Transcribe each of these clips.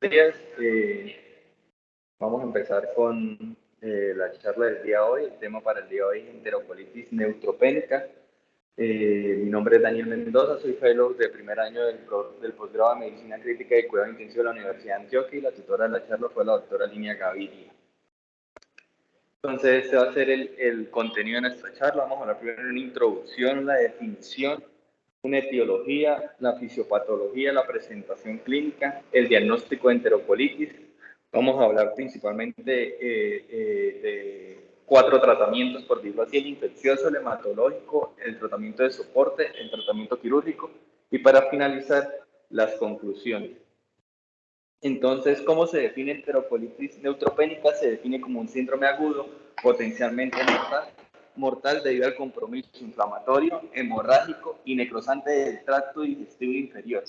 buenos días. Vamos a empezar con la charla del día de hoy. El tema para el día de hoy es enterocolitis neutropénica. Mi nombre es Daniel Mendoza, soy fellow de primer año del posgrado de Medicina Crítica y Cuidado Intensivo de la Universidad de Antioquia, y la tutora de la charla fue la doctora Linia Gaviria. Entonces, este va a ser el contenido de nuestra charla. Vamos a hablar primero de una introducción, la definición, una etiología, la fisiopatología, la presentación clínica, el diagnóstico de enterocolitis. Vamos a hablar principalmente de 4 tratamientos, por decirlo así: el infeccioso, el hematológico, el tratamiento de soporte, el tratamiento quirúrgico, y para finalizar, las conclusiones. Entonces, ¿cómo se define enterocolitis neutropénica? Se define como un síndrome agudo, potencialmente mortal debido al compromiso inflamatorio, hemorrágico y necrosante del tracto digestivo inferior.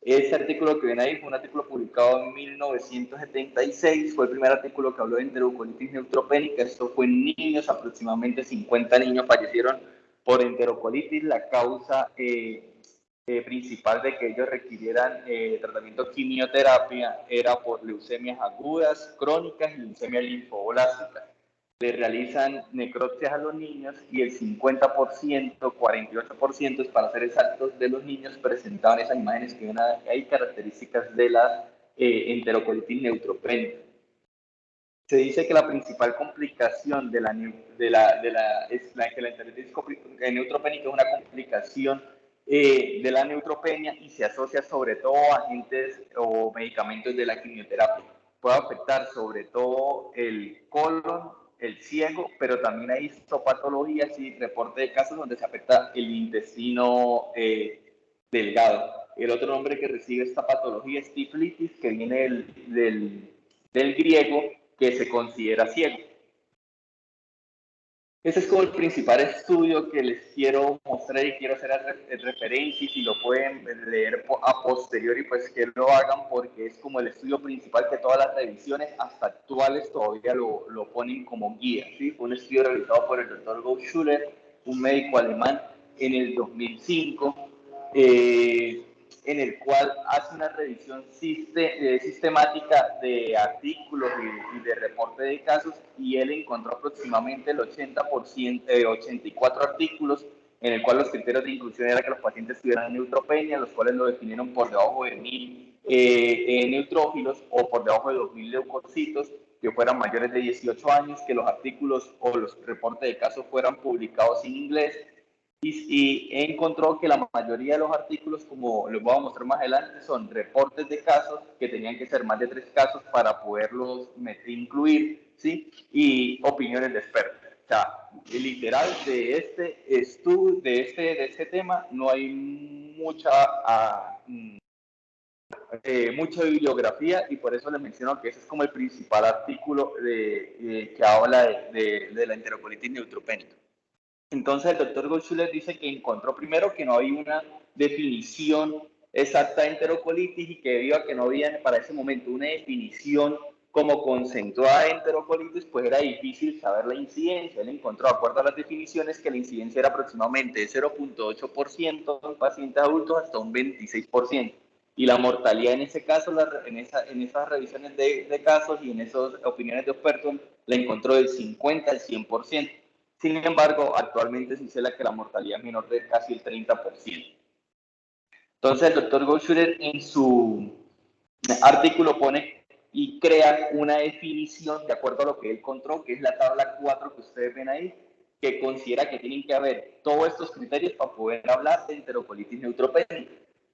Ese artículo que ven ahí fue un artículo publicado en 1976, fue el primer artículo que habló de enterocolitis neutropénica. Esto fue en niños, aproximadamente 50 niños fallecieron por enterocolitis. La causa principal de que ellos requirieran tratamiento quimioterapia era por leucemias agudas, crónicas y leucemia linfoblástica. Le realizan necropsias a los niños y el 50%, 48% es para ser exactos, de los niños presentaban esas imágenes que hay características de la enterocolitis neutropénica. Se dice que la principal complicación que la enterocolitis neutropénica es una complicación de la neutropenia y se asocia sobre todo a agentes o medicamentos de la quimioterapia. Puede afectar sobre todo el colon, el ciego, pero también hay histopatologías y reporte de casos donde se afecta el intestino delgado. El otro nombre que recibe esta patología es tiflitis, que viene del griego, que se considera ciego. Ese es como el principal estudio que les quiero mostrar y quiero hacer referencia, y si lo pueden leer a posteriori, pues que lo hagan, porque es como el estudio principal que todas las revisiones hasta actuales todavía lo ponen como guía, ¿sí? Fue un estudio realizado por el doctor Goudschuller, un médico alemán, en el 2005, en el cual hace una revisión sistemática de artículos y de reporte de casos, y él encontró aproximadamente el 80%, 84 artículos en el cual los criterios de inclusión era que los pacientes tuvieran neutropenia, los cuales lo definieron por debajo de 1000 neutrófilos o por debajo de 2000 leucocitos, que fueran mayores de 18 años, que los artículos o los reportes de casos fueran publicados en inglés, y encontró que la mayoría de los artículos, como les voy a mostrar más adelante, son reportes de casos que tenían que ser más de 3 casos para poderlos incluir, ¿sí? Y opiniones de expertos. O sea, literal, de este estudio, de este tema, no hay mucha bibliografía, y por eso les menciono que ese es como el principal artículo que habla de la enterocolitis neutropénica. Entonces el doctor Goudschuller dice que encontró primero que no había una definición exacta de enterocolitis, y que debido a que no había para ese momento una definición como concentrada de enterocolitis, pues era difícil saber la incidencia. Él encontró, de acuerdo a las definiciones, que la incidencia era aproximadamente de 0.8% en pacientes adultos hasta un 26%. Y la mortalidad en ese caso, en esas revisiones de casos y en esas opiniones de expertos, la encontró del 50 al 100%. Sin embargo, actualmente se dice que la mortalidad es menor de casi el 30%. Entonces, el doctor Goudschuller en su artículo pone y crea una definición de acuerdo a lo que él encontró, que es la tabla 4 que ustedes ven ahí, que considera que tienen que haber todos estos criterios para poder hablar de enterocolitis neutropénica.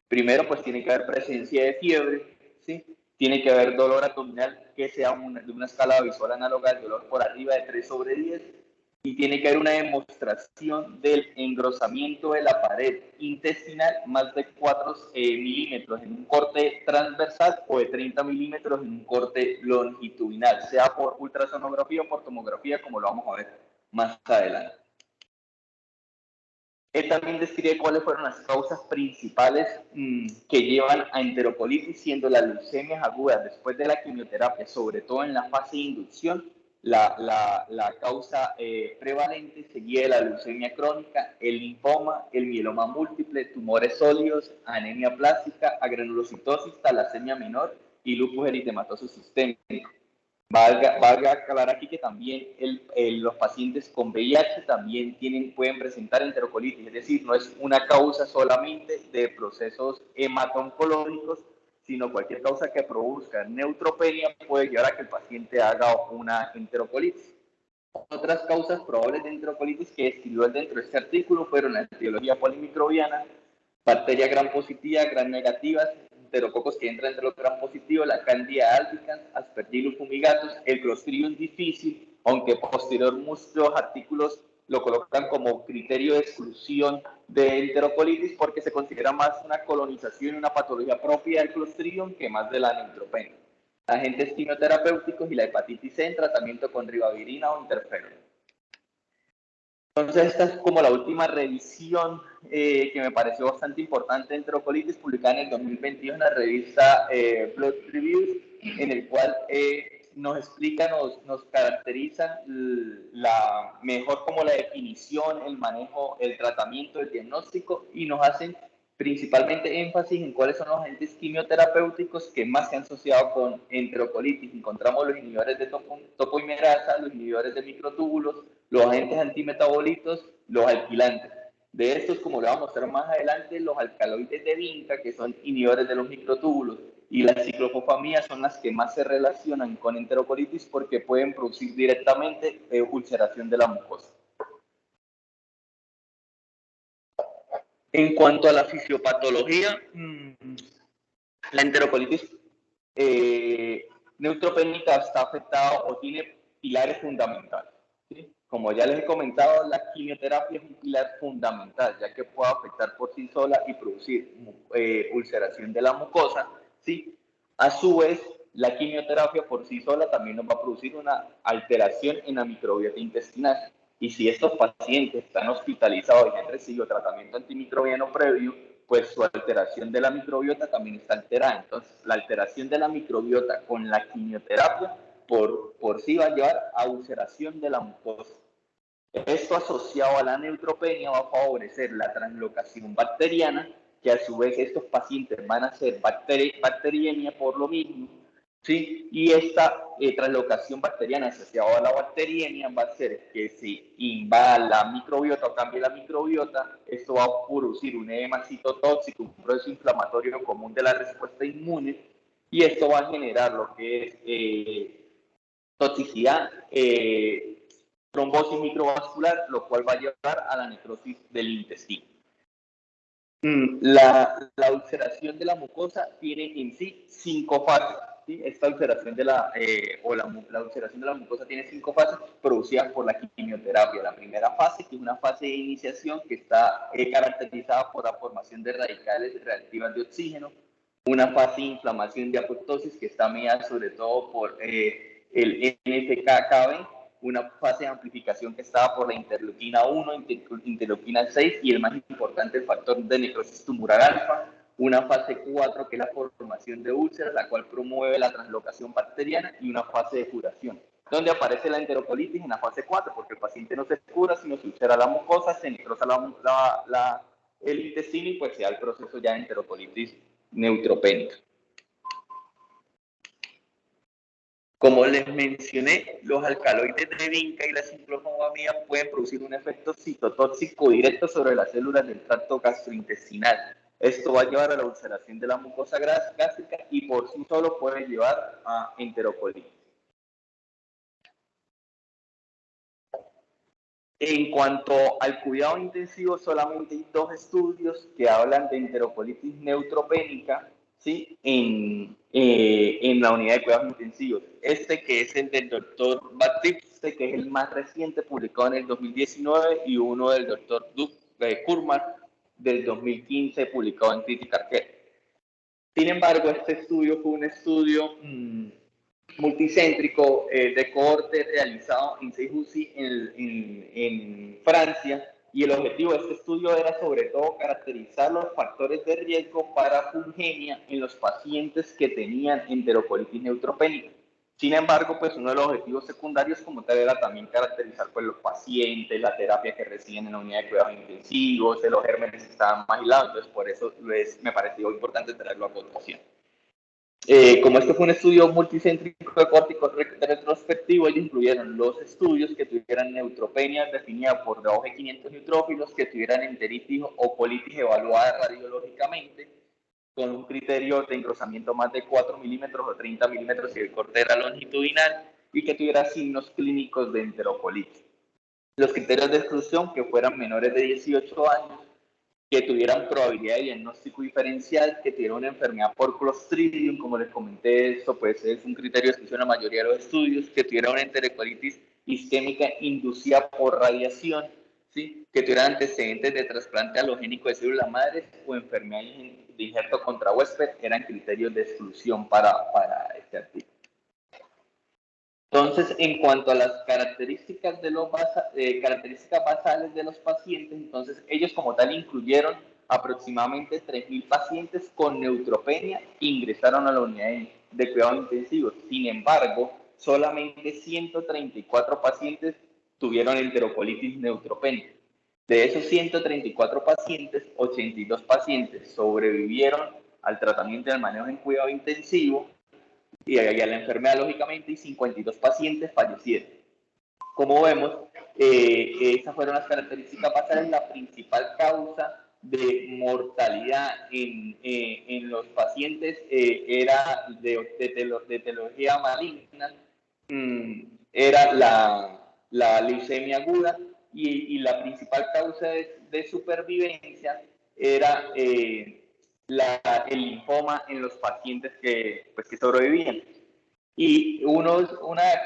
Primero, pues tiene que haber presencia de fiebre, ¿sí? Tiene que haber dolor abdominal que sea de una escala visual análoga al dolor por arriba de 3/10, y tiene que haber una demostración del engrosamiento de la pared intestinal más de 4 milímetros en un corte transversal o de 30 milímetros en un corte longitudinal, sea por ultrasonografía o por tomografía, como lo vamos a ver más adelante. Él también describe cuáles fueron las causas principales que llevan a enterocolitis, siendo las leucemias agudas después de la quimioterapia, sobre todo en la fase de inducción, la causa prevalente, seguida de la leucemia crónica, el linfoma, el mieloma múltiple, tumores sólidos, anemia plástica, agranulocitosis, talasemia menor y lupus eritematoso sistémico. Valga aclarar aquí que también los pacientes con VIH también pueden presentar enterocolitis, es decir, no es una causa solamente de procesos hemato-oncológicos, sino cualquier causa que produzca neutropenia puede llevar a que el paciente haga una enterocolitis. Otras causas probables de enterocolitis que escribió dentro de este artículo fueron la etiología polimicrobiana, bacterias gram positivas, gram negativas, enterococos que entran entre los gram positivos, la Candida albicans, Aspergillus fumigatus, el Clostridium difficile, aunque posterior muchos artículos lo colocan como criterio de exclusión de enterocolitis porque se considera más una colonización y una patología propia del Clostridium que más de la neutropenia. Agentes quimioterapéuticos y la hepatitis C en tratamiento con ribavirina o interferón. Entonces, esta es como la última revisión que me pareció bastante importante de enterocolitis, publicada en el 2022 en la revista Blood Reviews, en el cual nos explican, nos caracterizan mejor como la definición, el manejo, el tratamiento, el diagnóstico, y nos hacen principalmente énfasis en cuáles son los agentes quimioterapéuticos que más se han asociado con enterocolitis. Encontramos los inhibidores de topoimerasa, los inhibidores de microtúbulos, los agentes antimetabolitos, los alquilantes. De estos, como le vamos a mostrar más adelante, los alcaloides de vinca, que son inhibidores de los microtúbulos, y las ciclofosfamidas son las que más se relacionan con enterocolitis porque pueden producir directamente ulceración de la mucosa. En cuanto a la fisiopatología, la enterocolitis neutropénica está afectada o tiene pilares fundamentales. ¿Sí? Como ya les he comentado, la quimioterapia es un pilar fundamental, ya que puede afectar por sí sola y producir ulceración de la mucosa. ¿Sí? A su vez, la quimioterapia por sí sola también nos va a producir una alteración en la microbiota intestinal. Y si estos pacientes están hospitalizados y han recibido tratamiento antimicrobiano previo, pues su alteración de la microbiota también está alterada. Entonces, la alteración de la microbiota con la quimioterapia por sí va a llevar a ulceración de la mucosa. Esto asociado a la neutropenia va a favorecer la translocación bacteriana, que a su vez estos pacientes van a hacer bacteriemia por lo mismo, ¿sí? Y esta translocación bacteriana asociada a la bacteriemia va a hacer que se invada la microbiota o cambie la microbiota. Esto va a producir un edema citotóxico, un proceso inflamatorio común de la respuesta inmune, y esto va a generar lo que es toxicidad, trombosis microvascular, lo cual va a llevar a la necrosis del intestino. La ulceración de la mucosa tiene en sí 5 fases. ¿Sí? Esta ulceración de la ulceración de la mucosa tiene 5 fases producidas por la quimioterapia. La primera fase, que es una fase de iniciación que está caracterizada por la formación de radicales reactivas de oxígeno. Una fase de inflamación de apoptosis que está mediada sobre todo por el NFKB, una fase de amplificación que estaba por la interleuquina 1, interleuquina 6 y el más importante, el factor de necrosis tumoral alfa, una fase 4 que es la formación de úlceras, la cual promueve la translocación bacteriana, y una fase de curación, donde aparece la enterocolitis en la fase 4, porque el paciente no se cura, sino se ulcera la mucosa, se necrosa el intestino y pues se da el proceso ya de enterocolitis neutropénica. Como les mencioné, los alcaloides de vinca y la ciclofosfamida pueden producir un efecto citotóxico directo sobre las células del tracto gastrointestinal. Esto va a llevar a la ulceración de la mucosa gástrica y por sí solo puede llevar a enterocolitis. En cuanto al cuidado intensivo, solamente hay 2 estudios que hablan de enterocolitis neutropénica, ¿sí? En la unidad de cuidados intensivos. Este que es el del doctor Baptiste, que es el más reciente, publicado en el 2019, y uno del doctor Kurman del 2015, publicado en Critical Care. Sin embargo, este estudio fue un estudio multicéntrico de cohorte realizado en 6 UCI en Francia, y el objetivo de este estudio era sobre todo caracterizar los factores de riesgo para fungenia en los pacientes que tenían enterocolitis neutropénica. Sin embargo, pues uno de los objetivos secundarios como tal era también caracterizar pues los pacientes, la terapia que reciben en la unidad de cuidados intensivos, los gérmenes que estaban más aislados. Entonces por eso me pareció importante traerlo a continuación. Como este fue un estudio multicéntrico de córticos retrospectivo, ellos incluyeron los estudios que tuvieran neutropenia definida por debajo de 500 neutrófilos, que tuvieran enteritis o colitis evaluada radiológicamente, con un criterio de engrosamiento más de 4 milímetros o 30 milímetros si el corte era longitudinal, y que tuviera signos clínicos de enterocolitis. Los criterios de exclusión, que fueran menores de 18 años, que tuvieran probabilidad de diagnóstico diferencial, que tuvieran una enfermedad por Clostridium, como les comenté, esto pues es un criterio de exclusión en la mayoría de los estudios, que tuviera una enterocolitis isquémica inducida por radiación, ¿sí? Que tuviera antecedentes de trasplante halogénico de células madres o enfermedad de injerto contra huésped, eran criterios de exclusión para este artículo. Entonces, en cuanto a las características, características basales de los pacientes, entonces ellos como tal incluyeron aproximadamente 3.000 pacientes con neutropenia que ingresaron a la unidad de cuidados intensivos. Sin embargo, solamente 134 pacientes tuvieron enterocolitis neutropénica. De esos 134 pacientes, 82 pacientes sobrevivieron al tratamiento del manejo en cuidado intensivo y a la enfermedad, lógicamente, y 52 pacientes fallecieron. Como vemos, esas fueron las características basales. La principal causa de mortalidad en los pacientes era de etiología maligna, era la leucemia aguda, y la principal causa de supervivencia era el linfoma en los pacientes que sobrevivían. Y una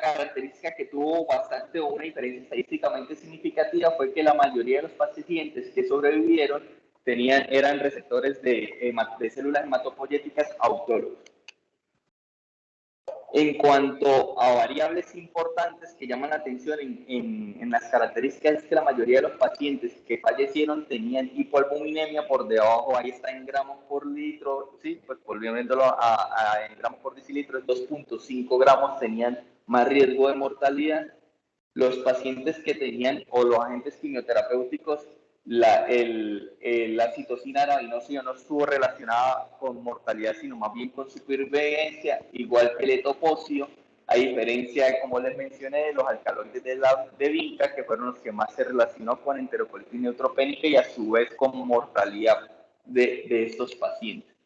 característica que tuvo bastante o una diferencia estadísticamente significativa fue que la mayoría de los pacientes que sobrevivieron eran receptores de células hematopoyéticas autólogos. En cuanto a variables importantes que llaman la atención en las características, es que la mayoría de los pacientes que fallecieron tenían hipoalbuminemia por debajo, ahí está en gramos por litro, ¿sí? Pues volviéndolo en gramos por decilitro, 2.5 gramos tenían más riesgo de mortalidad. Los pacientes que tenían o los agentes quimioterapéuticos, la citocina arabinosa no estuvo relacionada con mortalidad, sino más bien con supervivencia, igual que el etoposio, a diferencia, como les mencioné, de los alcaloides de Vinca, que fueron los que más se relacionó con enterocolitis neutropénica y a su vez con mortalidad de estos pacientes.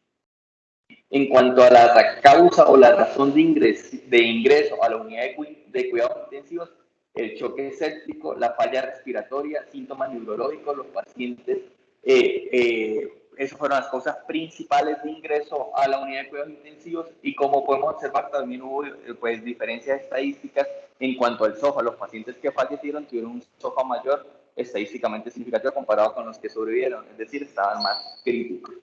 En cuanto a la causa o la razón de ingreso a la unidad de cuidados intensivos, el choque séptico, la falla respiratoria, síntomas neurológicos, los pacientes, esas fueron las causas principales de ingreso a la unidad de cuidados intensivos. Y como podemos observar, también hubo pues, diferencias estadísticas en cuanto al SOFA. Los pacientes que fallecieron tuvieron un SOFA mayor estadísticamente significativo comparado con los que sobrevivieron, es decir, estaban más críticos.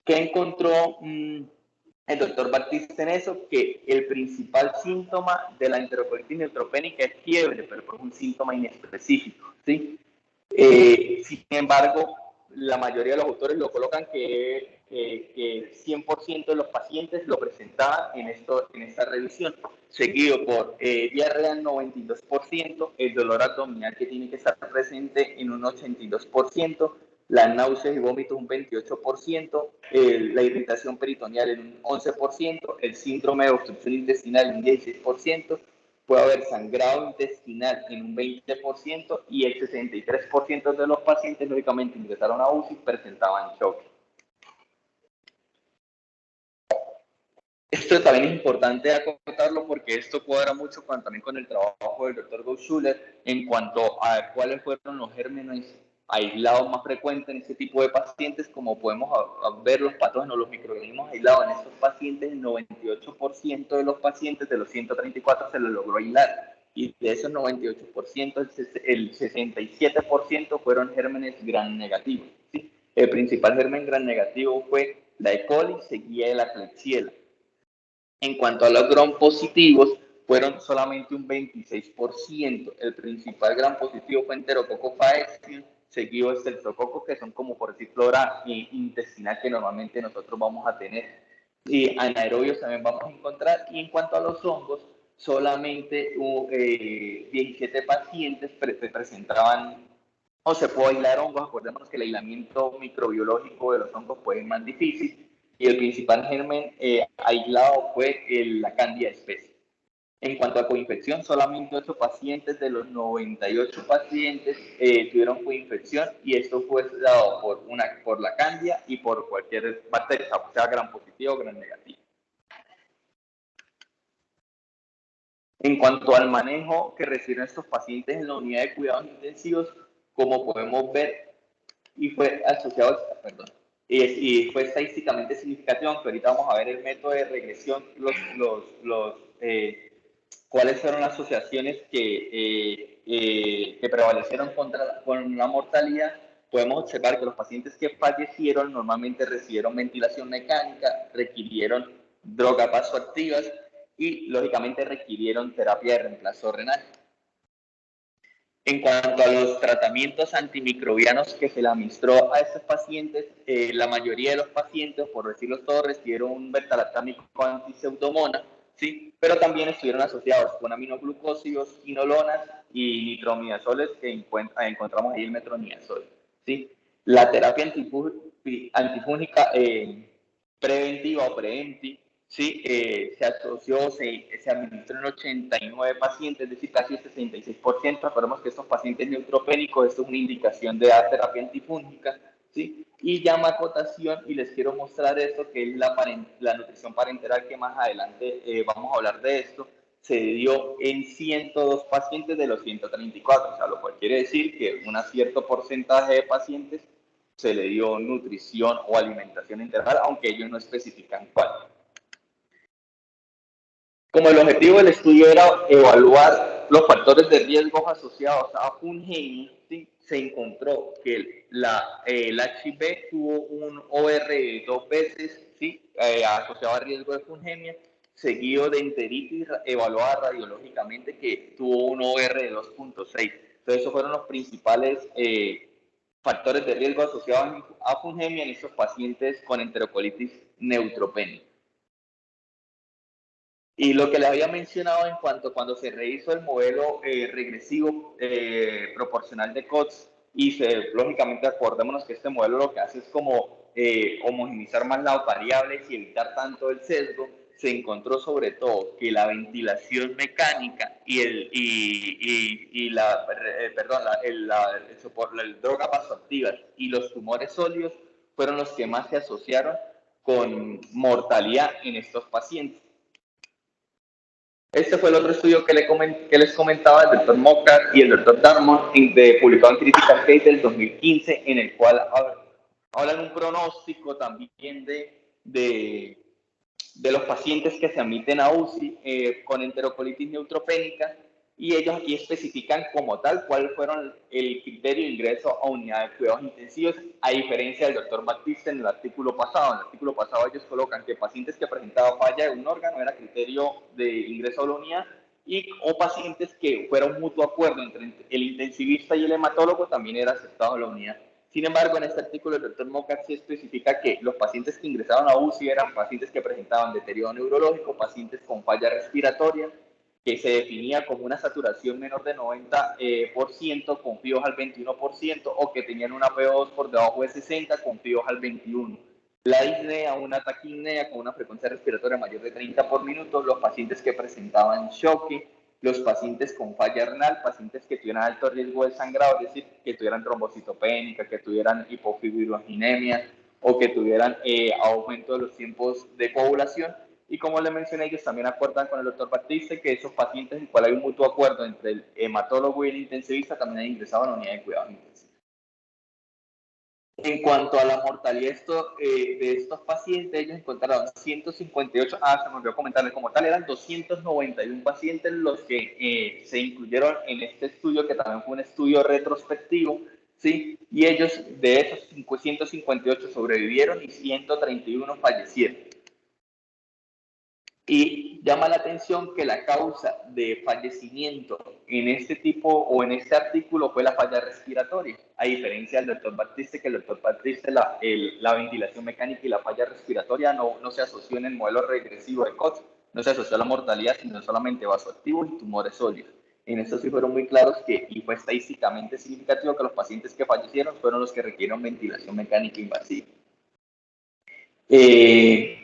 ¿Qué encontró el doctor Batista en eso? Que el principal síntoma de la enterocolitis neutropénica es fiebre, pero es un síntoma inespecífico, ¿sí? Sin embargo, la mayoría de los autores lo colocan que 100% de los pacientes lo presentaban en esta revisión, seguido por diarrea en 92%, el dolor abdominal que tiene que estar presente en un 82%, las náuseas y vómitos un 28%, la irritación peritoneal en un 11%, el síndrome de obstrucción intestinal en un 16%, puede haber sangrado intestinal en un 20% y el 63% de los pacientes, lógicamente, ingresaron a UCI presentaban shock. Esto también es importante acotarlo porque esto cuadra mucho también con el trabajo del doctor Goudschuller en cuanto a cuáles fueron los gérmenes aislados más frecuentes en este tipo de pacientes. Como podemos ver, los patógenos, los microorganismos aislados en estos pacientes, el 98% de los pacientes de los 134 se los logró aislar. Y de esos 98%, el 67% fueron gérmenes gram negativos, ¿sí? El principal germen gram negativo fue la E. coli, seguida de la Klebsiella. En cuanto a los gram positivos, fueron solamente un 26%. El principal gram positivo fue Enterococcus faecium, seguido de Streptococcus, que son como por decir flora intestinal que normalmente nosotros vamos a tener. Y anaerobios también vamos a encontrar. Y en cuanto a los hongos, solamente 17 pacientes presentaban o se puede aislar hongos. Acordémonos que el aislamiento microbiológico de los hongos puede ser más difícil. y el principal germen aislado fue la Candida species. En cuanto a coinfección, solamente 8 pacientes de los 98 pacientes tuvieron coinfección y esto fue dado por la Candida y por cualquier bacteria, sea gram positivo o gram negativo. En cuanto al manejo que recibieron estos pacientes en la unidad de cuidados intensivos, como podemos ver, y fue asociado, y fue estadísticamente significativo, aunque ahorita vamos a ver el método de regresión, cuáles fueron las asociaciones que prevalecieron con la mortalidad. Podemos observar que los pacientes que fallecieron normalmente recibieron ventilación mecánica, requirieron drogas vasoactivas y, lógicamente, requirieron terapia de reemplazo renal. En cuanto a los tratamientos antimicrobianos que se le administró a estos pacientes, la mayoría de los pacientes, por decirlo todo, recibieron un beta-lactámico antiseudomonas, ¿sí? Pero también estuvieron asociados con aminoglucósidos, quinolonas y nitromidazoles, que encontramos ahí el metronidazol, ¿sí? La terapia antifúngica preventiva o preventiva, sí, se asoció, se administró en 89 pacientes, es decir, casi el 66%. Recordemos que estos pacientes neutropénicos, esto es una indicación de dar terapia antifúngica, ¿sí? Y llama a cotación, y les quiero mostrar esto, que es la nutrición parenteral, que más adelante vamos a hablar de esto. Se dio en 102 pacientes de los 134, o sea, lo cual quiere decir que un cierto porcentaje de pacientes se le dio nutrición o alimentación integral, aunque ellos no especifican cuál. Como el objetivo del estudio era evaluar los factores de riesgo asociados a fungemia, ¿sí? Se encontró que el HIV tuvo un OR de 2 veces, ¿sí? Asociado a riesgo de fungemia, seguido de enteritis evaluada radiológicamente, que tuvo un OR de 2.6. Entonces, esos fueron los principales factores de riesgo asociados a fungemia en estos pacientes con enterocolitis neutropénica. Y lo que les había mencionado en cuanto cuando se rehizo el modelo regresivo proporcional de COTS, y lógicamente acordémonos que este modelo lo que hace es como homogeneizar más las variables y evitar tanto el sesgo. Se encontró sobre todo que la ventilación mecánica y la droga vasoactivas y los tumores sólidos fueron los que más se asociaron con mortalidad en estos pacientes. Este fue el otro estudio que les comentaba, el doctor Mockar y el doctor Darmon, publicado en Critical Case del 2015, en el cual hablan un pronóstico también de los pacientes que se admiten a UCI con enterocolitis neutropénica, y ellos aquí especifican como tal cuál fueron el criterio de ingreso a unidad de cuidados intensivos, a diferencia del doctor Batista en el artículo pasado. En el artículo pasado ellos colocan que pacientes que presentaban falla de un órgano era criterio de ingreso a la unidad, o pacientes que fuera un mutuo acuerdo entre el intensivista y el hematólogo también era aceptado a la unidad. Sin embargo, en este artículo el doctor Mockar sí especifica que los pacientes que ingresaron a UCI eran pacientes que presentaban deterioro neurológico, pacientes con falla respiratoria, que se definía como una saturación menor de 90% con FIOs al 21%, o que tenían una PO2 por debajo de 60 con FIOs al 21%. La disnea, una taquipnea con una frecuencia respiratoria mayor de 30 por minuto, los pacientes que presentaban shock, los pacientes con falla renal, pacientes que tuvieran alto riesgo de sangrado, es decir, que tuvieran trombocitopénica, que tuvieran hipofibriloginemia o que tuvieran aumento de los tiempos de coagulación. Y como le mencioné, ellos también acuerdan con el doctor Batiste que esos pacientes en los cuales hay un mutuo acuerdo entre el hematólogo y el intensivista también han ingresado a la unidad de cuidados intensivos. En cuanto a la mortalidad de estos pacientes, ellos encontraron 158, se me olvidó comentarles, como tal eran 291 pacientes los que se incluyeron en este estudio, que también fue un estudio retrospectivo, ¿sí? Y ellos, de esos 158 sobrevivieron y 131 fallecieron. Y llama la atención que la causa de fallecimiento en este tipo o en este artículo fue la falla respiratoria, a diferencia del doctor Batiste, que el doctor Batiste la ventilación mecánica y la falla respiratoria no se asoció en el modelo regresivo de COTS, no se asoció a la mortalidad, sino solamente vasoactivos y tumores sólidos. En esto sí fueron muy claros y fue estadísticamente significativo que los pacientes que fallecieron fueron los que requirieron ventilación mecánica invasiva. Eh,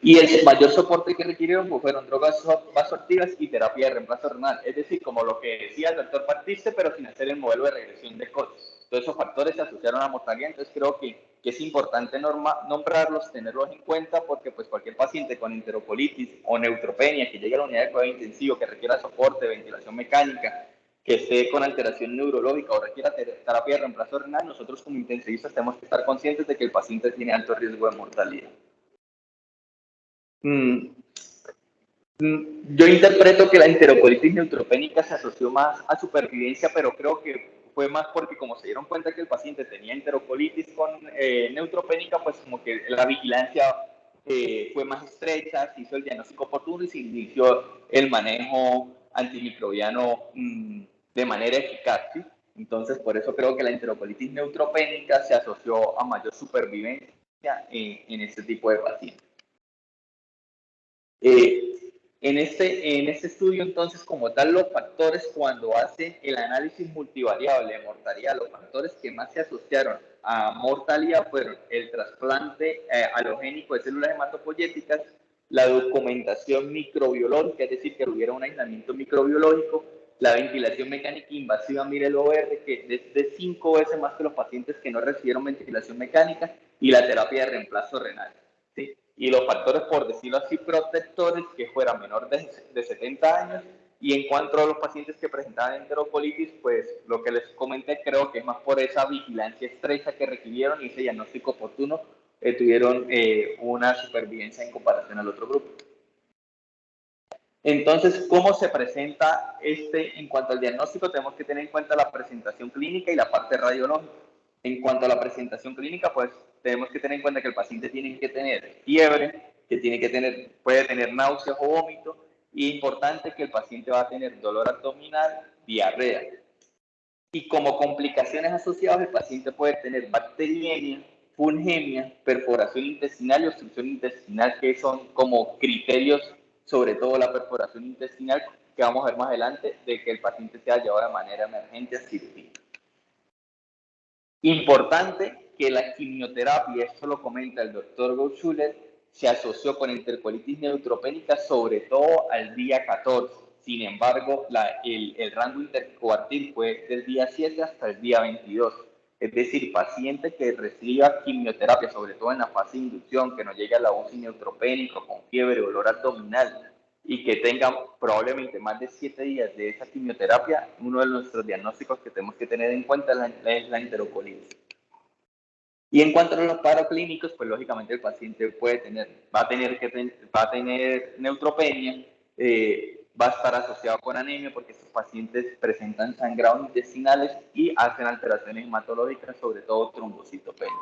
y el mayor soporte que requirieron pues, fueron drogas vasoactivas y terapia de reemplazo renal. Es decir, como lo que decía el doctor Partiste, pero sin hacer el modelo de regresión de Cotes. Todos esos factores se asociaron a la mortalidad, entonces creo que es importante nombrarlos, tenerlos en cuenta, porque pues cualquier paciente con enterocolitis o neutropenia que llegue a la unidad de cuidado intensivo, que requiera soporte, ventilación mecánica, que esté con alteración neurológica o requiera terapia de reemplazo renal, nosotros como intensivistas tenemos que estar conscientes de que el paciente tiene alto riesgo de mortalidad. Yo interpreto que la enterocolitis neutropénica se asoció más a supervivencia, pero creo que fue más porque como se dieron cuenta que el paciente tenía enterocolitis con neutropénica, pues como que la vigilancia fue más estrecha, se hizo el diagnóstico oportuno y se inició el manejo antimicrobiano de manera eficaz, ¿sí? Entonces, por eso creo que la enterocolitis neutropénica se asoció a mayor supervivencia en este tipo de pacientes. En este estudio, entonces, como tal, los factores, cuando hace el análisis multivariable de mortalidad, los factores que más se asociaron a mortalidad fueron el trasplante alogénico de células hematopoyéticas, la documentación microbiológica, es decir, que hubiera un aislamiento microbiológico, la ventilación mecánica invasiva MIREL-OR, que es de 5 veces más que los pacientes que no recibieron ventilación mecánica, y la terapia de reemplazo renal. ¿Sí? Y los factores, por decirlo así, protectores, que fuera menor de 70 años. Y en cuanto a los pacientes que presentaban enterocolitis, pues lo que les comenté creo que es más por esa vigilancia estrecha que requirieron y ese diagnóstico oportuno, tuvieron una supervivencia en comparación al otro grupo. Entonces, ¿cómo se presenta en cuanto al diagnóstico? Tenemos que tener en cuenta la presentación clínica y la parte radiológica. En cuanto a la presentación clínica, pues tenemos que tener en cuenta que el paciente tiene que tener fiebre, que puede tener náuseas o vómito, y importante que el paciente va a tener dolor abdominal, diarrea. Y como complicaciones asociadas, el paciente puede tener bacteriemia, fungemia, perforación intestinal y obstrucción intestinal, que son como criterios, sobre todo la perforación intestinal, que vamos a ver más adelante, de que el paciente sea llevado de manera emergente a cirugía. Importante que la quimioterapia, esto lo comenta el doctor Goudschuller, se asoció con enterocolitis neutropénica sobre todo al día 14. Sin embargo, el rango intercuartil fue del día 7 hasta el día 22. Es decir, paciente que reciba quimioterapia, sobre todo en la fase de inducción, que no llegue a la UCI neutropénico, con fiebre, dolor abdominal, y que tengan probablemente más de 7 días de esa quimioterapia, uno de nuestros diagnósticos que tenemos que tener en cuenta es la enterocolitis. Y en cuanto a los paraclínicos, pues lógicamente el paciente va a tener neutropenia, va a estar asociado con anemia porque estos pacientes presentan sangrados intestinales y hacen alteraciones hematológicas, sobre todo trombocitopenia.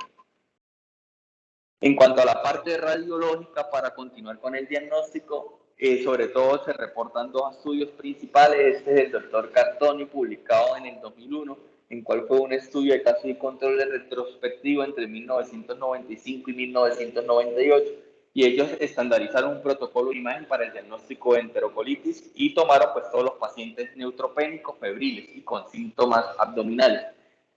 En cuanto a la parte radiológica, para continuar con el diagnóstico, sobre todo se reportan dos estudios principales. Este es el doctor Cartoni, publicado en el 2001, en cual fue un estudio de caso y control retrospectivo entre 1995 y 1998, y ellos estandarizaron un protocolo de imagen para el diagnóstico de enterocolitis y tomaron pues todos los pacientes neutropénicos, febriles y con síntomas abdominales.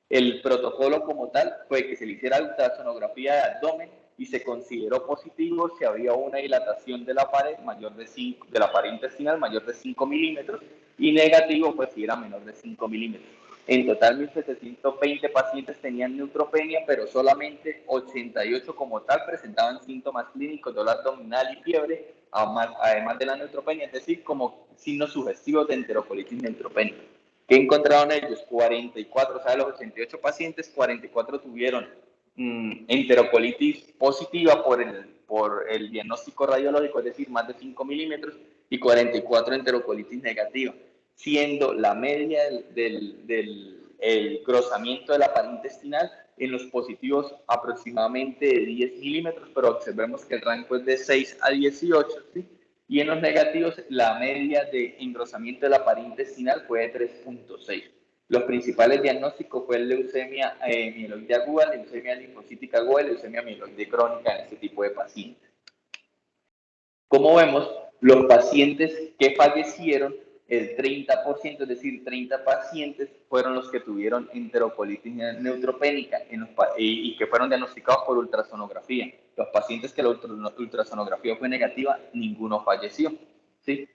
El protocolo como tal fue que se le hiciera ultrasonografía de abdomen y se consideró positivo si había una dilatación de la pared de la pared intestinal mayor de 5 milímetros y negativo pues si era menor de 5 milímetros. En total 1.720 pacientes tenían neutropenia, pero solamente 88 como tal presentaban síntomas clínicos, dolor abdominal y fiebre, además de la neutropenia, es decir, como signos sugestivos de enterocolitis neutropénica. ¿Qué encontraron ellos? 44, o sea, de los 88 pacientes, 44 tuvieron enterocolitis positiva por el diagnóstico radiológico, es decir, más de 5 milímetros, y 44 enterocolitis negativa, siendo la media del grosamiento de la pared intestinal en los positivos aproximadamente de 10 milímetros, pero observemos que el rango es de 6 a 18, ¿sí? Y en los negativos, la media de engrosamiento de la pared intestinal fue de 3.6. Los principales diagnósticos fue leucemia mieloide aguda, leucemia linfocítica aguda y leucemia mieloide crónica en este tipo de pacientes. Como vemos, los pacientes que fallecieron el 30%, es decir, 30 pacientes, fueron los que tuvieron enterocolitis neutropénica y que fueron diagnosticados por ultrasonografía. Los pacientes que la ultrasonografía fue negativa, ninguno falleció, ¿sí?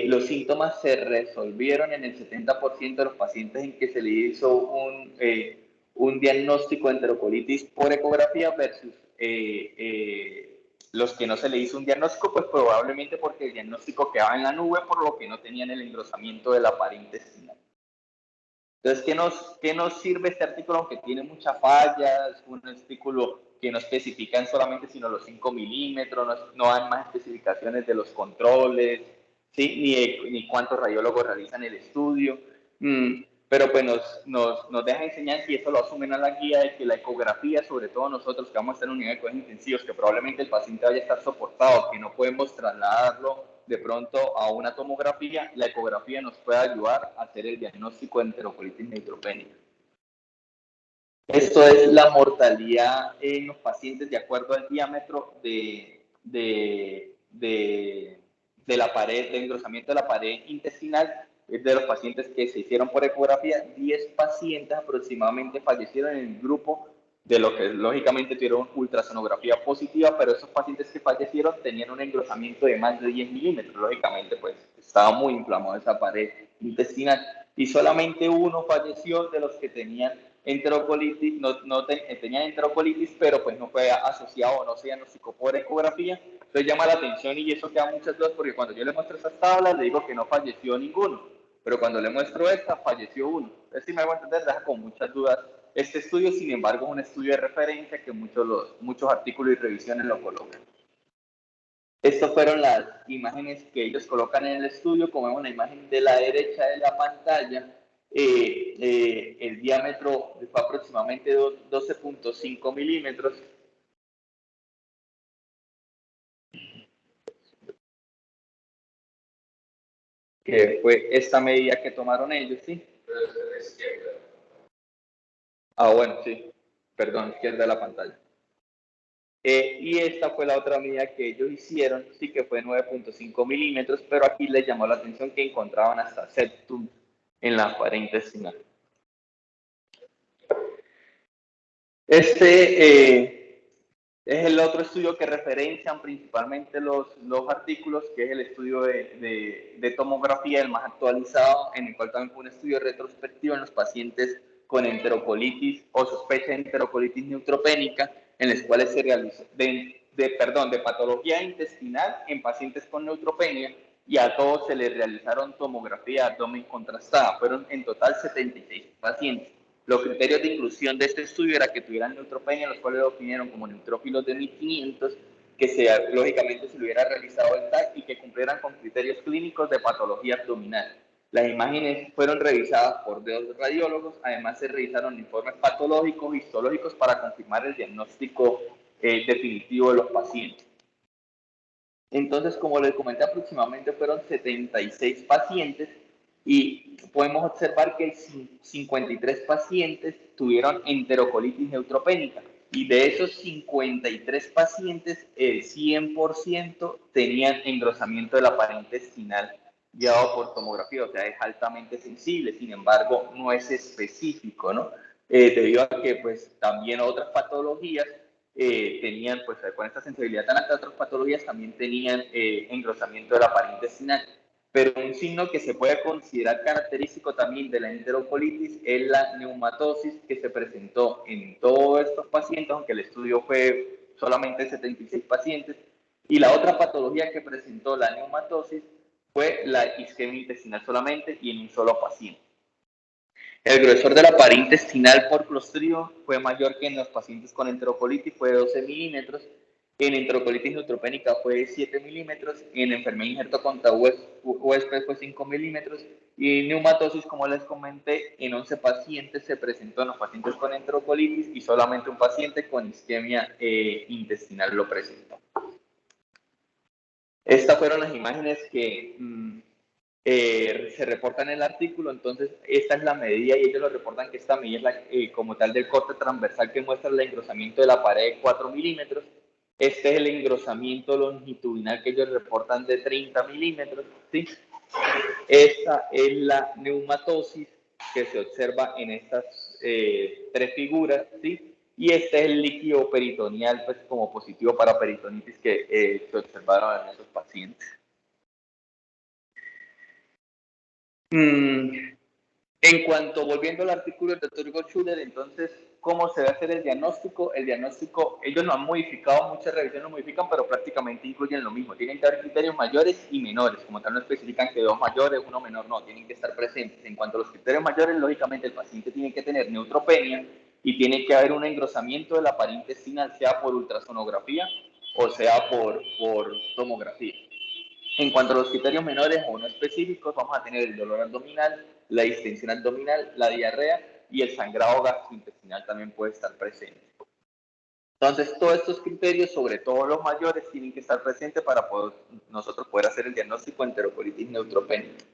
Los síntomas se resolvieron en el 70% de los pacientes en que se le hizo un diagnóstico de enterocolitis por ecografía versus los que no se le hizo un diagnóstico, pues probablemente porque el diagnóstico quedaba en la nube, por lo que no tenían el engrosamiento de la pared intestinal. Entonces, ¿qué nos sirve este artículo? Aunque tiene muchas fallas, un artículo que no especifican solamente sino los 5 milímetros, no dan más especificaciones de los controles, ¿sí? ni cuántos radiólogos realizan el estudio. Pero pues nos deja enseñanza, y eso lo asumen a la guía, de que la ecografía, sobre todo nosotros que vamos a estar en un nivel de cuidados intensivos, que probablemente el paciente vaya a estar soportado, que no podemos trasladarlo de pronto a una tomografía, la ecografía nos puede ayudar a hacer el diagnóstico de enterocolitis neutropénica. Esto es la mortalidad en los pacientes de acuerdo al diámetro de la pared, de engrosamiento de la pared intestinal. De los pacientes que se hicieron por ecografía, 10 pacientes aproximadamente fallecieron en el grupo de los que lógicamente tuvieron ultrasonografía positiva, pero esos pacientes que fallecieron tenían un engrosamiento de más de 10 milímetros. Lógicamente, pues estaba muy inflamada esa pared intestinal. Y solamente uno falleció de los que tenían enterocolitis, tenían enterocolitis, pero pues no fue asociado, no se diagnosticó por ecografía. Entonces llama la atención, y eso queda muchas dudas, porque cuando yo le muestro esas tablas, le digo que no falleció ninguno, pero cuando le muestro esta, falleció uno. Entonces, si me hago entender, deja con muchas dudas este estudio. Sin embargo, es un estudio de referencia que muchos artículos y revisiones lo colocan. Estas fueron las imágenes que ellos colocan en el estudio. Como vemos en la imagen de la derecha de la pantalla, el diámetro fue aproximadamente 12.5 milímetros. Que fue esta medida que tomaron ellos, ¿sí? Bueno, sí. Perdón, izquierda de la pantalla. Y esta fue la otra medida que ellos hicieron, sí, que fue 9.5 milímetros, pero aquí les llamó la atención que encontraban hasta septum en la pared intestinal. Es el otro estudio que referencian principalmente los artículos, que es el estudio de tomografía, el más actualizado, en el cual también fue un estudio retrospectivo en los pacientes con enterocolitis o sospecha de enterocolitis neutropénica, en los cuales se realizó de patología intestinal en pacientes con neutropenia, y a todos se les realizaron tomografía de abdomen contrastada. Fueron en total 76 pacientes. Los criterios de inclusión de este estudio era que tuvieran neutropenia, los cuales lo definieron como neutrófilos de 1500, que lógicamente se le hubiera realizado el TAC y que cumplieran con criterios clínicos de patología abdominal. Las imágenes fueron revisadas por 2 radiólogos. Además, se revisaron informes patológicos, histológicos, para confirmar el diagnóstico definitivo de los pacientes. Entonces, como les comenté, aproximadamente fueron 76 pacientes, y podemos observar que 53 pacientes tuvieron enterocolitis neutropénica, y de esos 53 pacientes, el 100% tenían engrosamiento de la pared intestinal llevado por tomografía, o sea, es altamente sensible. Sin embargo, no es específico, ¿no? Debido a que pues también otras patologías tenían, pues con esta sensibilidad tan alta, otras patologías también tenían engrosamiento de la pared intestinal. Pero un signo que se puede considerar característico también de la enterocolitis es la neumatosis, que se presentó en todos estos pacientes, aunque el estudio fue solamente 76 pacientes. Y la otra patología que presentó la neumatosis fue la isquemia intestinal solamente, y en un solo paciente. El grosor de la pared intestinal por clostridio fue mayor que en los pacientes con enterocolitis, fue de 12 milímetros. En enterocolitis neutropénica fue de 7 milímetros. En enfermedad injerto contra huésped fue 5 milímetros. Y neumatosis, como les comenté, en 11 pacientes se presentó en los pacientes con enterocolitis, y solamente un paciente con isquemia intestinal lo presentó. Estas fueron las imágenes que se reportan en el artículo. Entonces, esta es la medida, y ellos lo reportan que esta medida es como tal del corte transversal, que muestra el engrosamiento de la pared de 4 milímetros. Este es el engrosamiento longitudinal que ellos reportan de 30 milímetros, ¿sí? Esta es la neumatosis que se observa en estas tres figuras, ¿sí? Y este es el líquido peritoneal, pues como positivo para peritonitis que se observaron en esos pacientes. En cuanto, volviendo al artículo del doctor Gottschuler, entonces, ¿cómo se va a hacer el diagnóstico? El diagnóstico, ellos no han modificado, muchas revisiones lo modifican, pero prácticamente incluyen lo mismo. Tienen que haber criterios mayores y menores, como tal no especifican que dos mayores, uno menor, no, tienen que estar presentes. En cuanto a los criterios mayores, lógicamente el paciente tiene que tener neutropenia y tiene que haber un engrosamiento de la pared intestinal, sea por ultrasonografía o sea por tomografía. En cuanto a los criterios menores o no específicos, vamos a tener el dolor abdominal, la distensión abdominal, la diarrea y el sangrado gastrointestinal también puede estar presente. Entonces, todos estos criterios, sobre todo los mayores, tienen que estar presentes para nosotros poder hacer el diagnóstico de enterocolitis neutropénica.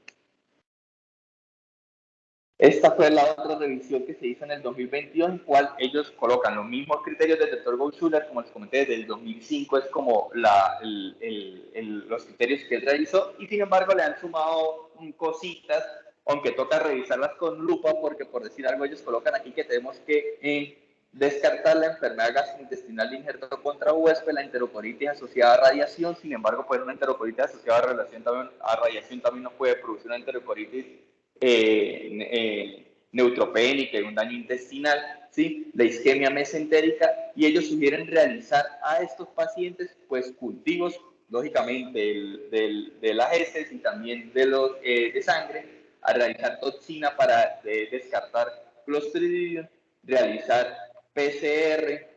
Esta fue la otra revisión que se hizo en el 2022, en cual ellos colocan los mismos criterios del doctor Gottschuler, como les comenté, desde el 2005 es como los criterios que él realizó, y sin embargo le han sumado cositas, aunque toca revisarlas con lupa, porque por decir algo ellos colocan aquí que tenemos que descartar la enfermedad gastrointestinal de injerto contra huésped, la enterocolitis asociada a radiación. Sin embargo, pues una enterocolitis asociada a radiación también nos puede producir una enterocolitis neutropénica y un daño intestinal, ¿sí? La isquemia mesentérica, y ellos sugieren realizar a estos pacientes pues cultivos, lógicamente de las heces y también de sangre, a realizar toxina para descartar Clostridium, realizar PCR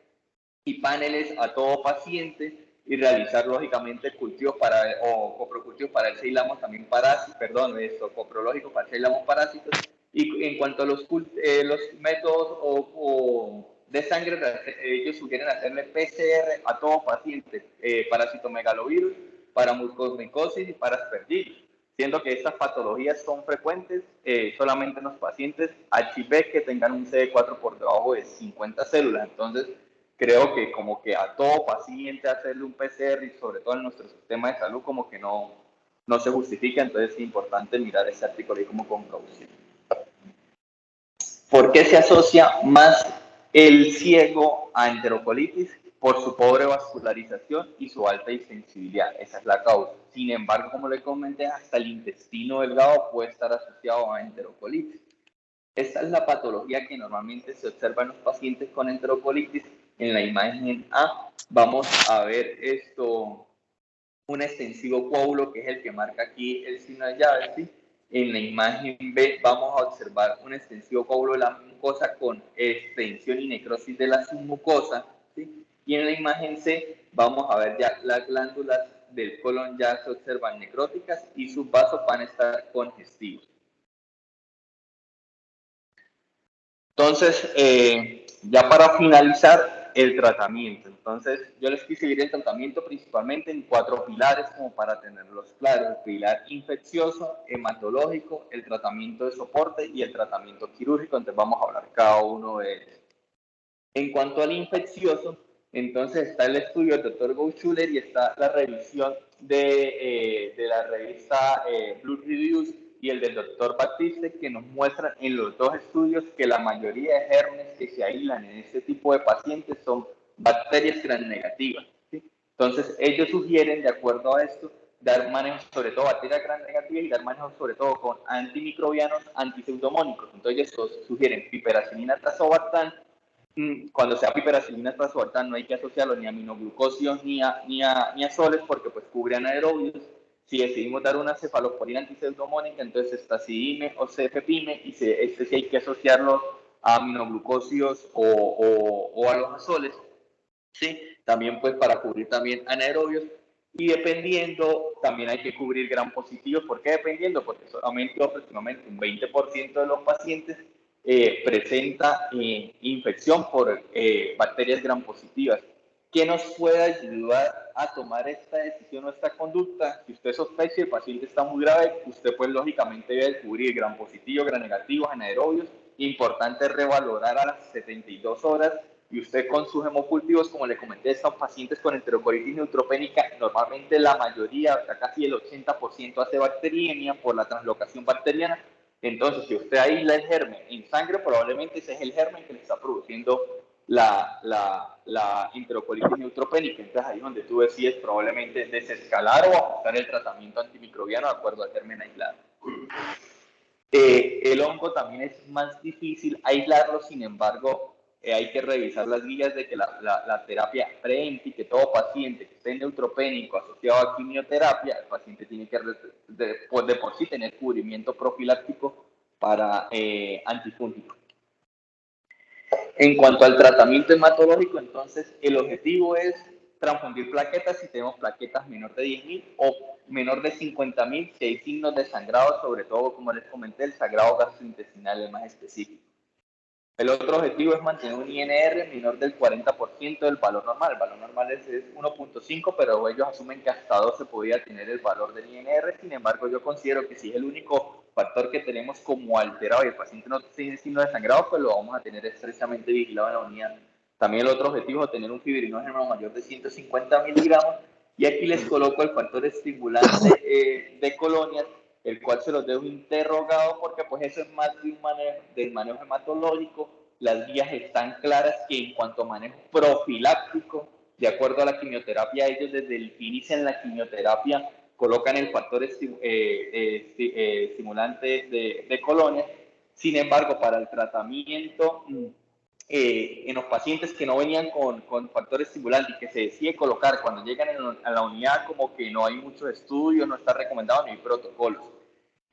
y paneles a todo paciente y realizar lógicamente cultivos o coprocultivos para el Seilamos también parásitos, coprológicos para el Seilamos parásitos. Y en cuanto a los métodos de sangre, ellos sugieren hacerle PCR a todo paciente, para citomegalovirus, para mucormicosis y para aspergillus, siendo que estas patologías son frecuentes solamente en los pacientes HIV que tengan un CD4 por debajo de 50 células. Entonces, creo que como que a todo paciente hacerle un PCR, y sobre todo en nuestro sistema de salud, como que no se justifica. Entonces es importante mirar ese artículo ahí como con caución. ¿Por qué se asocia más el ciego a enterocolitis? Por su pobre vascularización y su alta insensibilidad. Esa es la causa. Sin embargo, como le comenté, hasta el intestino delgado puede estar asociado a enterocolitis. Esta es la patología que normalmente se observa en los pacientes con enterocolitis. En la imagen A vamos a ver un extensivo coágulo, que es el que marca aquí el signo de llave, ¿sí? En la imagen B vamos a observar un extensivo coágulo de la mucosa con extensión y necrosis de la submucosa, ¿sí? Y en la imagen C vamos a ver ya las glándulas del colon ya se observan necróticas y sus vasos van a estar congestivos. Entonces, ya para finalizar, el tratamiento. Entonces, yo les quise dividir el tratamiento principalmente en 4 pilares, como para tenerlos claros: el pilar infeccioso, hematológico, el tratamiento de soporte y el tratamiento quirúrgico. Entonces, vamos a hablar cada uno de ellos. En cuanto al infeccioso, entonces está el estudio del doctor Gottschuler y está la revisión de la revista Blood Reviews y el del doctor Batiste, que nos muestran en los dos estudios que la mayoría de gérmenes que se aíslan en este tipo de pacientes son bacterias gram negativas, ¿sí? Entonces, ellos sugieren, de acuerdo a esto, dar manejo sobre todo bacterias gram negativas y dar manejo sobre todo con antimicrobianos antiseudomónicos. Entonces, ellos sugieren piperacilina tazobactam. Cuando sea piperacilina trazobactam no hay que asociarlo ni a aminoglucósidos ni a soles, porque pues cubre anaerobios. Si decidimos dar una cefalosporina antiseudomónica, entonces estacidime o cefepime, y este sí hay que asociarlo a aminoglucósidos o a los azoles, ¿sí? También pues para cubrir también anaerobios. Y dependiendo, también hay que cubrir gram positivos. ¿Por qué dependiendo? Porque solamente aproximadamente un 20% de los pacientes presenta infección por bacterias gram positivas. ¿Qué nos puede ayudar a tomar esta decisión o esta conducta? Si usted sospecha que el paciente está muy grave, usted pues lógicamente debe cubrir gram positivo, gram negativo, anaerobios. Importante revalorar a las 72 horas y usted con sus hemocultivos, como le comenté, son pacientes con enterocolitis neutropénica, normalmente la mayoría, o sea, casi el 80% hace bacteriemia por la translocación bacteriana. Entonces, si usted aísla el germen en sangre, probablemente ese es el germen que le está produciendo la enterocolitis neutropénica. Entonces, ahí es donde tú decides probablemente desescalar o ajustar el tratamiento antimicrobiano de acuerdo al germen aislado. El hongo también es más difícil aislarlo, sin embargo, hay que revisar las guías de que la terapia pre-ENTI, que todo paciente que esté neutropénico asociado a quimioterapia, el paciente tiene que de por sí tener cubrimiento profiláctico para antifúngico. En cuanto al tratamiento hematológico, entonces el objetivo es transfundir plaquetas si tenemos plaquetas menor de 10.000 o menor de 50.000 si hay signos de sangrado, sobre todo, como les comenté, el sangrado gastrointestinal es más específico. El otro objetivo es mantener un INR menor del 40% del valor normal. El valor normal es 1.5, pero ellos asumen que hasta 2 se podía tener el valor del INR. Sin embargo, yo considero que si es el único factor que tenemos como alterado y el paciente no tiene signo de sangrado, pues lo vamos a tener estrechamente vigilado en la unidad. También el otro objetivo es tener un fibrinógeno mayor de 150 miligramos. Y aquí les coloco el factor estimulante de colonias, el cual se los dejo interrogado porque pues eso es más de un del manejo hematológico. Las guías están claras que en cuanto a manejo profiláctico, de acuerdo a la quimioterapia, ellos desde el que inician la quimioterapia colocan el factor estimulante de colonias. Sin embargo, para el tratamiento en los pacientes que no venían con factor estimulante y que se decide colocar cuando llegan a la unidad, como que no hay muchos estudios, no está recomendado ni hay protocolos.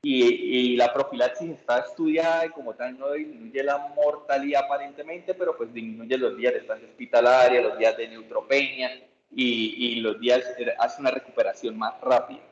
Y la profilaxis está estudiada y como tal no disminuye la mortalidad aparentemente, pero pues disminuye los días de estancia hospitalaria, los días de neutropenia y los días, hace una recuperación más rápida.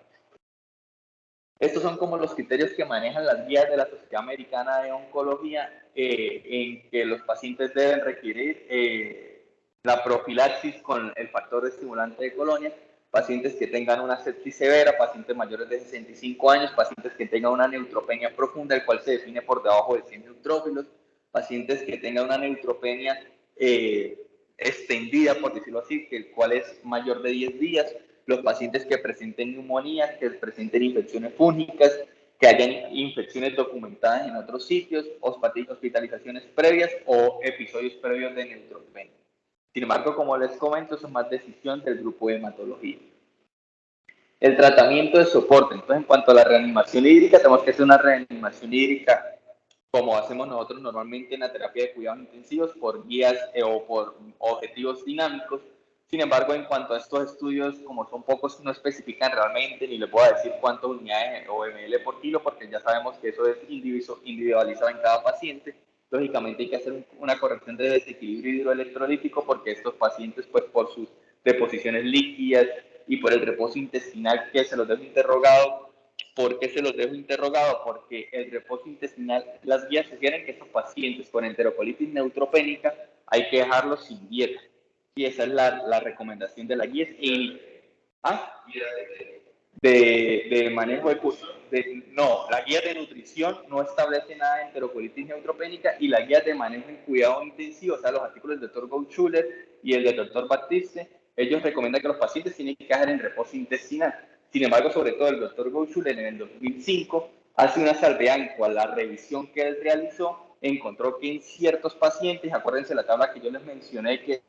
Estos son como los criterios que manejan las guías de la Sociedad Americana de Oncología, en que los pacientes deben requerir la profilaxis con el factor estimulante de colonia, pacientes que tengan una sepsis severa, pacientes mayores de 65 años, pacientes que tengan una neutropenia profunda, el cual se define por debajo de 100 neutrófilos, pacientes que tengan una neutropenia extendida, por decirlo así, el cual es mayor de 10 días, los pacientes que presenten neumonía, que presenten infecciones fúngicas, que hayan infecciones documentadas en otros sitios, hospitalizaciones previas o episodios previos de neutropenia. Sin embargo, como les comento, eso es más decisión del grupo de hematología. El tratamiento de soporte. Entonces, en cuanto a la reanimación hídrica, tenemos que hacer una reanimación hídrica como hacemos nosotros normalmente en la terapia de cuidados intensivos por guías o por objetivos dinámicos. Sin embargo, en cuanto a estos estudios, como son pocos, no especifican realmente, ni les voy a decir cuántas unidades o ml por kilo, porque ya sabemos que eso es individualizado en cada paciente. Lógicamente hay que hacer una corrección de desequilibrio hidroelectrolítico porque estos pacientes, pues por sus deposiciones líquidas y por el reposo intestinal que se los dejo interrogado. ¿Por qué se los dejo interrogado? Porque el reposo intestinal, las guías sugieren que estos pacientes con enterocolitis neutropénica hay que dejarlos sin dieta. Y esa es la recomendación de la guía. De manejo no, la guía de nutrición no establece nada de enterocolitis neutropénica y la guía de manejo en cuidado intensivo, o sea, los artículos del Dr. Gouchuller y el del Dr. Batiste, ellos recomiendan que los pacientes tienen que dejar en reposo intestinal. Sin embargo, sobre todo el Dr. Gouchuller en el 2005 hace una salvedad en cual la revisión que él realizó encontró que en ciertos pacientes, acuérdense la tabla que yo les mencioné, que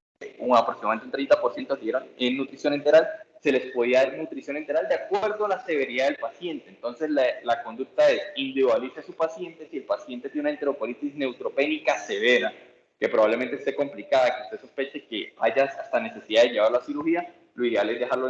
aproximadamente un 30% dieron en nutrición enteral, se les podía dar nutrición enteral de acuerdo a la severidad del paciente. Entonces, la conducta es individualice a su paciente. Si el paciente tiene una enterocolitis neutropénica severa, que probablemente esté complicada, que usted sospeche que haya hasta necesidad de llevarlo a cirugía, lo ideal es dejarlo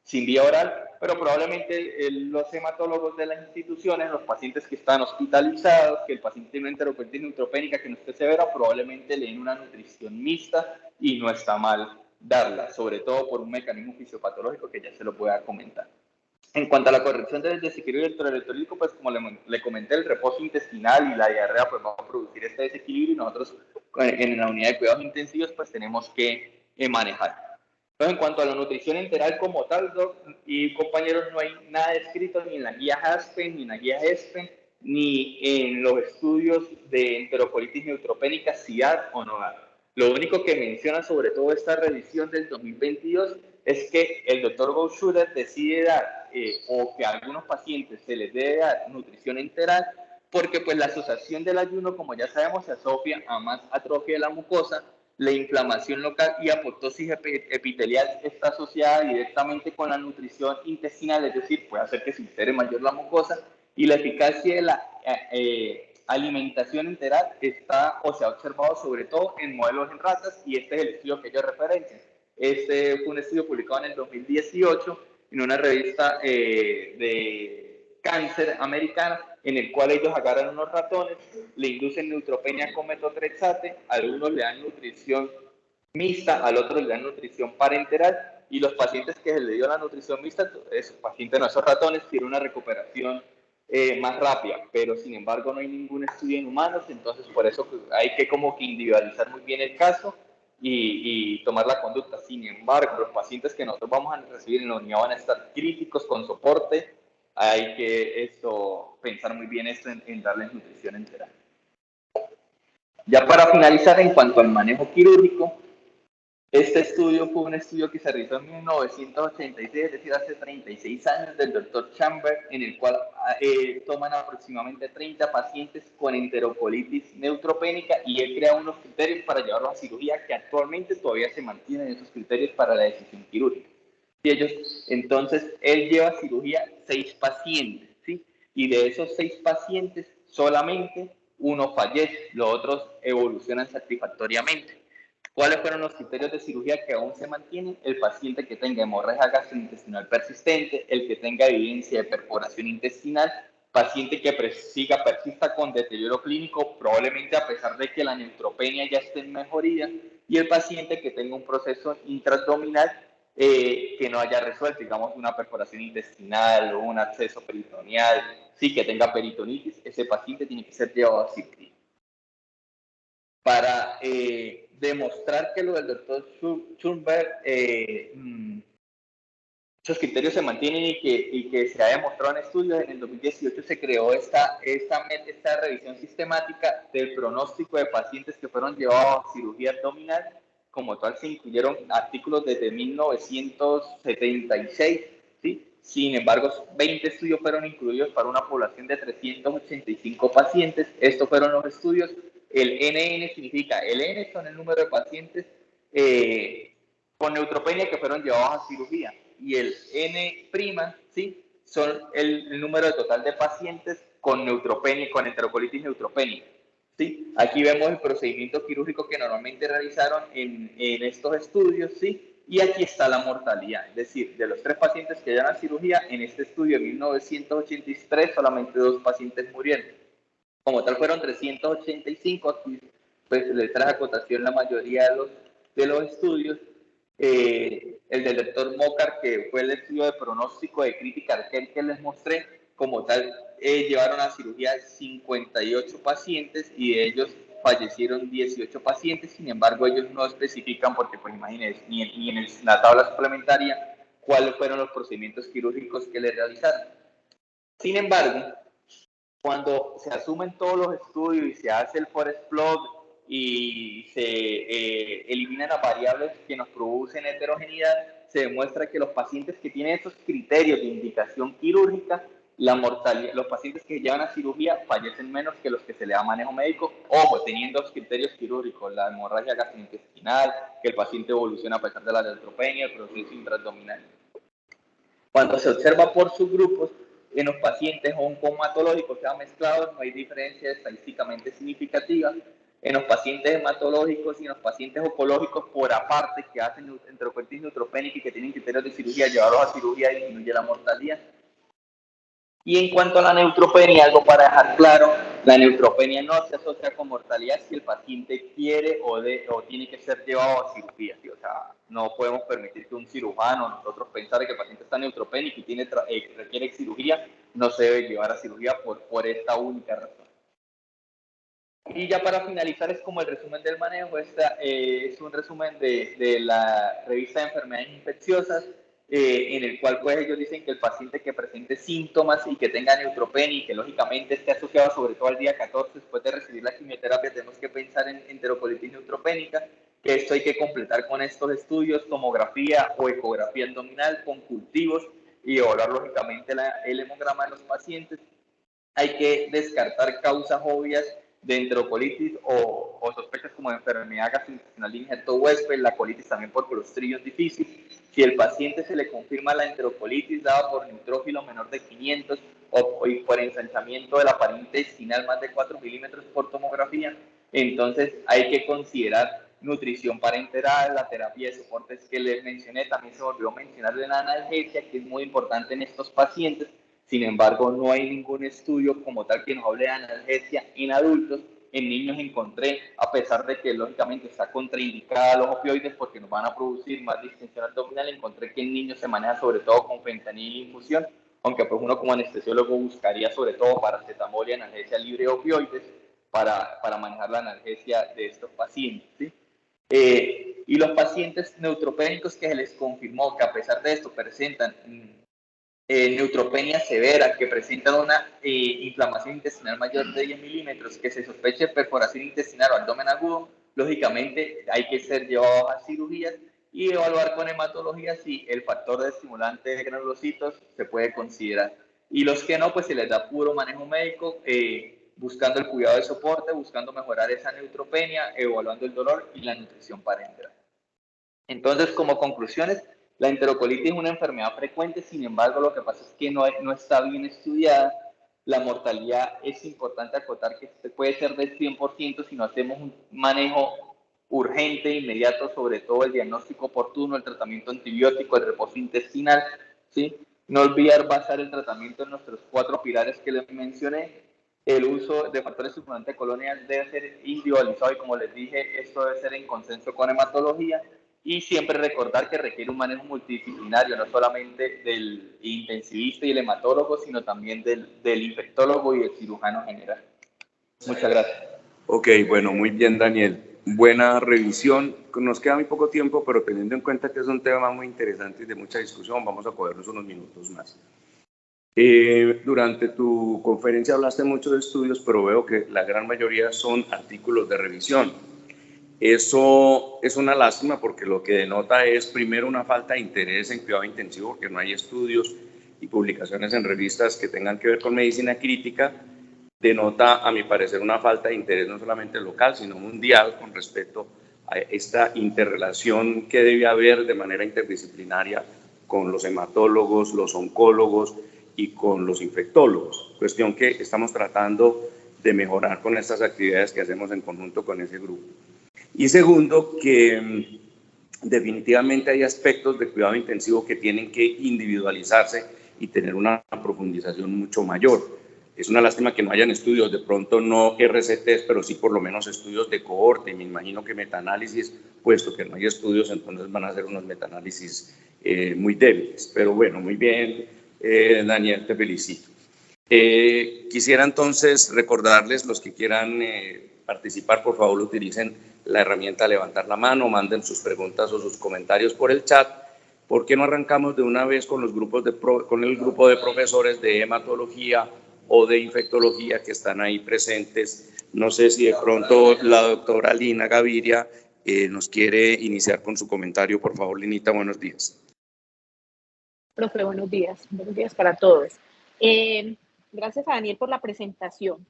sin vía oral, pero probablemente los hematólogos de las instituciones, los pacientes que están hospitalizados, que el paciente tiene una enterocolitis neutropénica que no esté severa, probablemente le den una nutrición mixta y no está mal darla, sobre todo por un mecanismo fisiopatológico que ya se lo voy a comentar. En cuanto a la corrección del desequilibrio electrolítico, pues como le comenté, el reposo intestinal y la diarrea pues van a producir este desequilibrio y nosotros en la unidad de cuidados intensivos pues tenemos que manejar. Entonces, en cuanto a la nutrición enteral como tal, Doc y compañeros, no hay nada escrito ni en la guía Aspen, ni en la guía ESPEN, ni en los estudios de enterocolitis neutropénica si dar o no dar. Lo único que menciona sobre todo esta revisión del 2022 es que el doctor Goudschuller decide dar o que a algunos pacientes se les debe dar nutrición enteral porque pues la asociación del ayuno, como ya sabemos, se asocia a más atrofia de la mucosa, la inflamación local y apoptosis epitelial está asociada directamente con la nutrición intestinal, es decir, puede hacer que se altere mayor la mucosa y la eficacia de la alimentación enteral está o se ha observado sobre todo en modelos en ratas y este es el estudio que ellos referencian. Este fue un estudio publicado en el 2018 en una revista de cáncer americana en el cual ellos agarran unos ratones, le inducen neutropenia con metotrexate, a algunos le dan nutrición mixta, al otro le dan nutrición parenteral y los pacientes que se le dio la nutrición mixta, esos pacientes, no, esos ratones, tienen una recuperación más rápida, pero sin embargo no hay ningún estudio en humanos, entonces por eso hay que como que individualizar muy bien el caso y tomar la conducta. Sin embargo, los pacientes que nosotros vamos a recibir en la unidad van a estar críticos con soporte, hay que pensar muy bien esto en darles nutrición entera. Ya para finalizar, en cuanto al manejo quirúrgico, este estudio fue un estudio que se realizó en 1986, es decir, hace 36 años, del doctor Chamber, en el cual toman aproximadamente 30 pacientes con enterocolitis neutropénica y él crea unos criterios para llevarlos a cirugía que actualmente todavía se mantienen esos criterios para la decisión quirúrgica. Y entonces, él lleva a cirugía 6 pacientes, ¿sí? Y de esos 6 pacientes, solamente uno fallece, los otros evolucionan satisfactoriamente. ¿Cuáles fueron los criterios de cirugía que aún se mantienen? El paciente que tenga hemorragia gastrointestinal persistente, el que tenga evidencia de perforación intestinal, paciente que persista con deterioro clínico, probablemente a pesar de que la neutropenia ya esté en mejoría, y el paciente que tenga un proceso intraabdominal que no haya resuelto, digamos, una perforación intestinal o un absceso peritoneal, sí, que tenga peritonitis, ese paciente tiene que ser llevado a cirugía. Para demostrar que lo del doctor Schulberg, esos criterios se mantienen y que se ha demostrado en estudios, en el 2018 se creó esta revisión sistemática del pronóstico de pacientes que fueron llevados a cirugía abdominal. Como tal, se incluyeron artículos desde 1976, ¿sí? Sin embargo, 20 estudios fueron incluidos para una población de 385 pacientes. Estos fueron los estudios. El NN significa, el N son el número de pacientes con neutropenia que fueron llevados a cirugía y el N', ¿sí? Son el número total de pacientes con neutropenia, con enterocolitis neutropénica. ¿Sí? Aquí vemos el procedimiento quirúrgico que normalmente realizaron en estos estudios, ¿sí? Y aquí está la mortalidad, es decir, de los 3 pacientes que llegan a cirugía, en este estudio de 1983 solamente 2 pacientes murieron. Como tal fueron 385, aquí pues les traje a cotación la mayoría de los estudios. El del doctor Mocar, que fue el estudio de pronóstico de crítica arterial que les mostré, como tal, llevaron a cirugía 58 pacientes y de ellos fallecieron 18 pacientes. Sin embargo, ellos no especifican, porque pues imagínense, ni en la tabla suplementaria, cuáles fueron los procedimientos quirúrgicos que le realizaron. Sin embargo, cuando se asumen todos los estudios y se hace el forest plot y se eliminan las variables que nos producen heterogeneidad, se demuestra que los pacientes que tienen esos criterios de indicación quirúrgica, la mortalidad, los pacientes que llevan a cirugía fallecen menos que los que se le da manejo médico, ojo, teniendo los criterios quirúrgicos, la hemorragia gastrointestinal, que el paciente evoluciona a pesar de la neutropenia, el proceso intraabdominal. Cuando se observa por subgrupos, en los pacientes oncomatológicos que han mezclado, no hay diferencia estadísticamente significativa. En los pacientes hematológicos y en los pacientes oncológicos por aparte que hacen enterocolitis neutropénica y que tienen criterios de cirugía, llevarlos a cirugía disminuye la mortalidad. Y en cuanto a la neutropenia, algo para dejar claro, la neutropenia no se asocia con mortalidad si el paciente quiere o tiene que ser llevado a cirugía. ¿Sí? O sea, no podemos permitir que un cirujano, nosotros pensar que el paciente está neutropénico y requiere cirugía, no se debe llevar a cirugía por esta única razón. Y ya para finalizar es como el resumen del manejo, es un resumen de la revista de enfermedades infecciosas, en el cual pues ellos dicen que el paciente que presente síntomas y que tenga neutropenia y que lógicamente esté asociado sobre todo al día 14 después de recibir la quimioterapia, tenemos que pensar en enterocolitis neutropénica. que esto hay que completar con estos estudios, tomografía o ecografía abdominal con cultivos y evaluar lógicamente el hemograma de los pacientes. Hay que descartar causas obvias de enterocolitis o sospechas como de enfermedad gastrointestinal de injerto huésped, la colitis también por clostridium difficile. Si el paciente se le confirma la enterocolitis dada por neutrófilo menor de 500 o por ensanchamiento de la pared intestinal más de 4 milímetros por tomografía, entonces hay que considerar nutrición parenteral, la terapia de soportes que les mencioné, también se volvió a mencionar la analgesia, que es muy importante en estos pacientes. Sin embargo, no hay ningún estudio como tal que nos hable de analgesia en adultos. En niños encontré, a pesar de que lógicamente está contraindicada los opioides porque nos van a producir más distensión abdominal, encontré que en niños se maneja sobre todo con fentanil y infusión, aunque pues uno como anestesiólogo buscaría sobre todo paracetamol y analgesia libre de opioides para manejar la analgesia de estos pacientes, ¿sí? Y los pacientes neutropénicos que se les confirmó que a pesar de esto presentan neutropenia severa, que presentan una inflamación intestinal mayor de 10 milímetros, que se sospeche perforación intestinal o abdomen agudo, lógicamente hay que ser llevados a cirugías y evaluar con hematología si el factor de estimulante de granulocitos se puede considerar. Y los que no, pues se les da puro manejo médico, buscando el cuidado de soporte, buscando mejorar esa neutropenia, evaluando el dolor y la nutrición parenteral. Entonces, como conclusiones, la enterocolitis es una enfermedad frecuente, sin embargo, lo que pasa es que no está bien estudiada. La mortalidad es importante acotar que puede ser del 100% si no hacemos un manejo urgente, inmediato, sobre todo el diagnóstico oportuno, el tratamiento antibiótico, el reposo intestinal, ¿sí? No olvidar basar el tratamiento en nuestros 4 pilares que les mencioné. El uso de factores estimulantes coloniales debe ser individualizado y, como les dije, esto debe ser en consenso con hematología. Y siempre recordar que requiere un manejo multidisciplinario, no solamente del intensivista y el hematólogo, sino también del infectólogo y el cirujano general. Muchas gracias. Ok, bueno, muy bien, Daniel. Buena revisión. Nos queda muy poco tiempo, pero teniendo en cuenta que es un tema muy interesante y de mucha discusión, vamos a cogernos unos minutos más. Durante tu conferencia hablaste mucho de estudios, pero veo que la gran mayoría son artículos de revisión. Eso es una lástima porque lo que denota es primero una falta de interés en cuidado intensivo, porque no hay estudios y publicaciones en revistas que tengan que ver con medicina crítica. Denota, a mi parecer, una falta de interés no solamente local, sino mundial con respecto a esta interrelación que debe haber de manera interdisciplinaria con los hematólogos, los oncólogos y con los infectólogos, cuestión que estamos tratando de mejorar con estas actividades que hacemos en conjunto con ese grupo. Y segundo, que definitivamente hay aspectos de cuidado intensivo que tienen que individualizarse y tener una profundización mucho mayor. Es una lástima que no hayan estudios, de pronto no RCTs, pero sí por lo menos estudios de cohorte. Me imagino que metaanálisis, puesto que no hay estudios, entonces van a ser unos metaanálisis muy débiles. Pero bueno, muy bien, Daniel, te felicito. Quisiera entonces recordarles, los que quieran participar, por favor utilicen la herramienta levantar la mano, manden sus preguntas o sus comentarios por el chat. ¿Por qué no arrancamos de una vez con los grupos con el grupo de profesores de hematología o de infectología que están ahí presentes? No sé si de pronto la doctora Lina Gaviria nos quiere iniciar con su comentario. Por favor, Linita, buenos días. Profe, buenos días para todos. Gracias a Daniel por la presentación.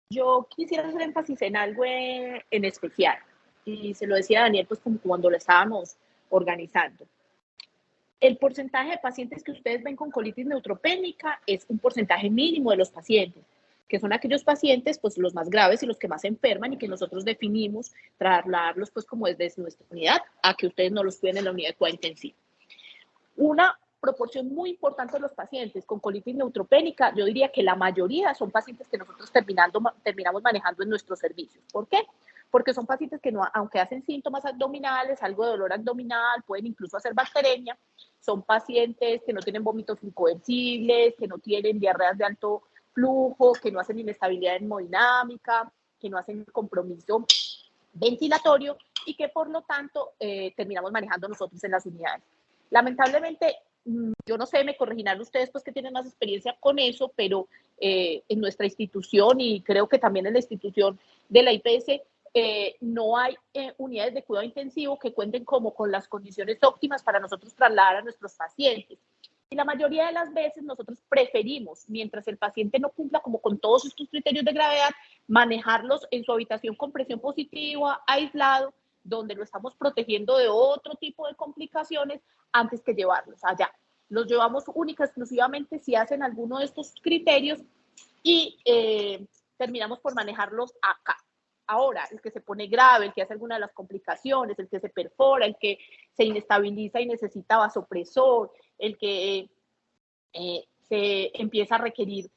Yo quisiera hacer énfasis en algo en especial, y se lo decía a Daniel pues como cuando lo estábamos organizando. El porcentaje de pacientes que ustedes ven con colitis neutropénica es un porcentaje mínimo de los pacientes, que son aquellos pacientes pues los más graves y los que más se enferman y que nosotros definimos trasladarlos pues como desde nuestra unidad a que ustedes no los cuiden en la unidad de cuidado intensivo. Una proporción muy importante de los pacientes con colitis neutropénica, yo diría que la mayoría son pacientes que nosotros terminamos manejando en nuestros servicios. ¿Por qué? Porque son pacientes que, no, aunque hacen síntomas abdominales, algo de dolor abdominal, pueden incluso hacer bacteremia, son pacientes que no tienen vómitos incoercibles, que no tienen diarreas de alto flujo, que no hacen inestabilidad hemodinámica, que no hacen compromiso ventilatorio y que por lo tanto terminamos manejando nosotros en las unidades. Lamentablemente, yo no sé, me corregirán ustedes pues que tienen más experiencia con eso, pero en nuestra institución y creo que también en la institución de la IPS no hay unidades de cuidado intensivo que cuenten como con las condiciones óptimas para nosotros trasladar a nuestros pacientes. Y la mayoría de las veces nosotros preferimos, mientras el paciente no cumpla como con todos estos criterios de gravedad, manejarlos en su habitación con presión positiva, aislado, donde lo estamos protegiendo de otro tipo de complicaciones antes que llevarlos allá. Los llevamos única exclusivamente si hacen alguno de estos criterios y terminamos por manejarlos acá. Ahora, el que se pone grave, el que hace alguna de las complicaciones, el que se perfora, el que se inestabiliza y necesita vasopresor, el que se empieza a requerir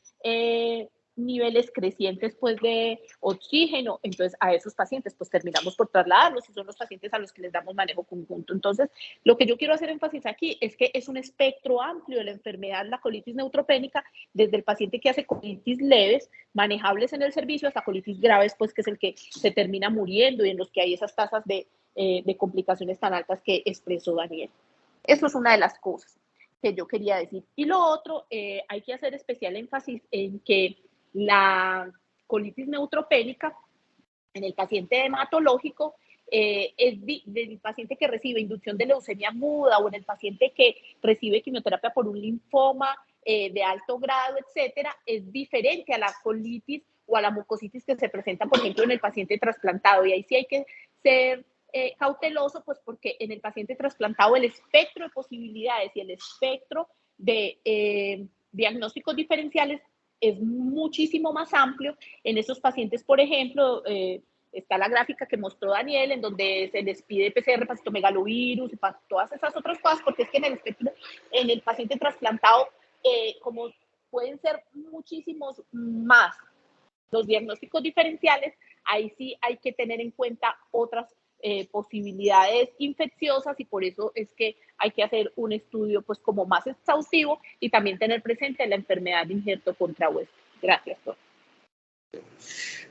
niveles crecientes pues, de oxígeno, entonces a esos pacientes pues terminamos por trasladarlos y son los pacientes a los que les damos manejo conjunto. Entonces, lo que yo quiero hacer énfasis aquí es que es un espectro amplio de la enfermedad, la colitis neutropénica, desde el paciente que hace colitis leves, manejables en el servicio, hasta colitis graves, pues que es el que se termina muriendo y en los que hay esas tasas de complicaciones tan altas que expresó Daniel. Eso es una de las cosas que yo quería decir. Y lo otro, hay que hacer especial énfasis en que la colitis neutropénica en el paciente hematológico es del paciente que recibe inducción de leucemia aguda o en el paciente que recibe quimioterapia por un linfoma de alto grado, etcétera, es diferente a la colitis o a la mucositis que se presenta, por ejemplo, en el paciente trasplantado. Y ahí sí hay que ser cauteloso, pues porque en el paciente trasplantado el espectro de posibilidades y el espectro de diagnósticos diferenciales es muchísimo más amplio. En esos pacientes, por ejemplo, está la gráfica que mostró Daniel, en donde se les pide PCR para citomegalovirus y para todas esas otras cosas, porque es que en el paciente trasplantado, como pueden ser muchísimos más los diagnósticos diferenciales, ahí sí hay que tener en cuenta otras posibilidades infecciosas y por eso es que hay que hacer un estudio pues como más exhaustivo y también tener presente la enfermedad de injerto contra-hueso. Gracias, doctor.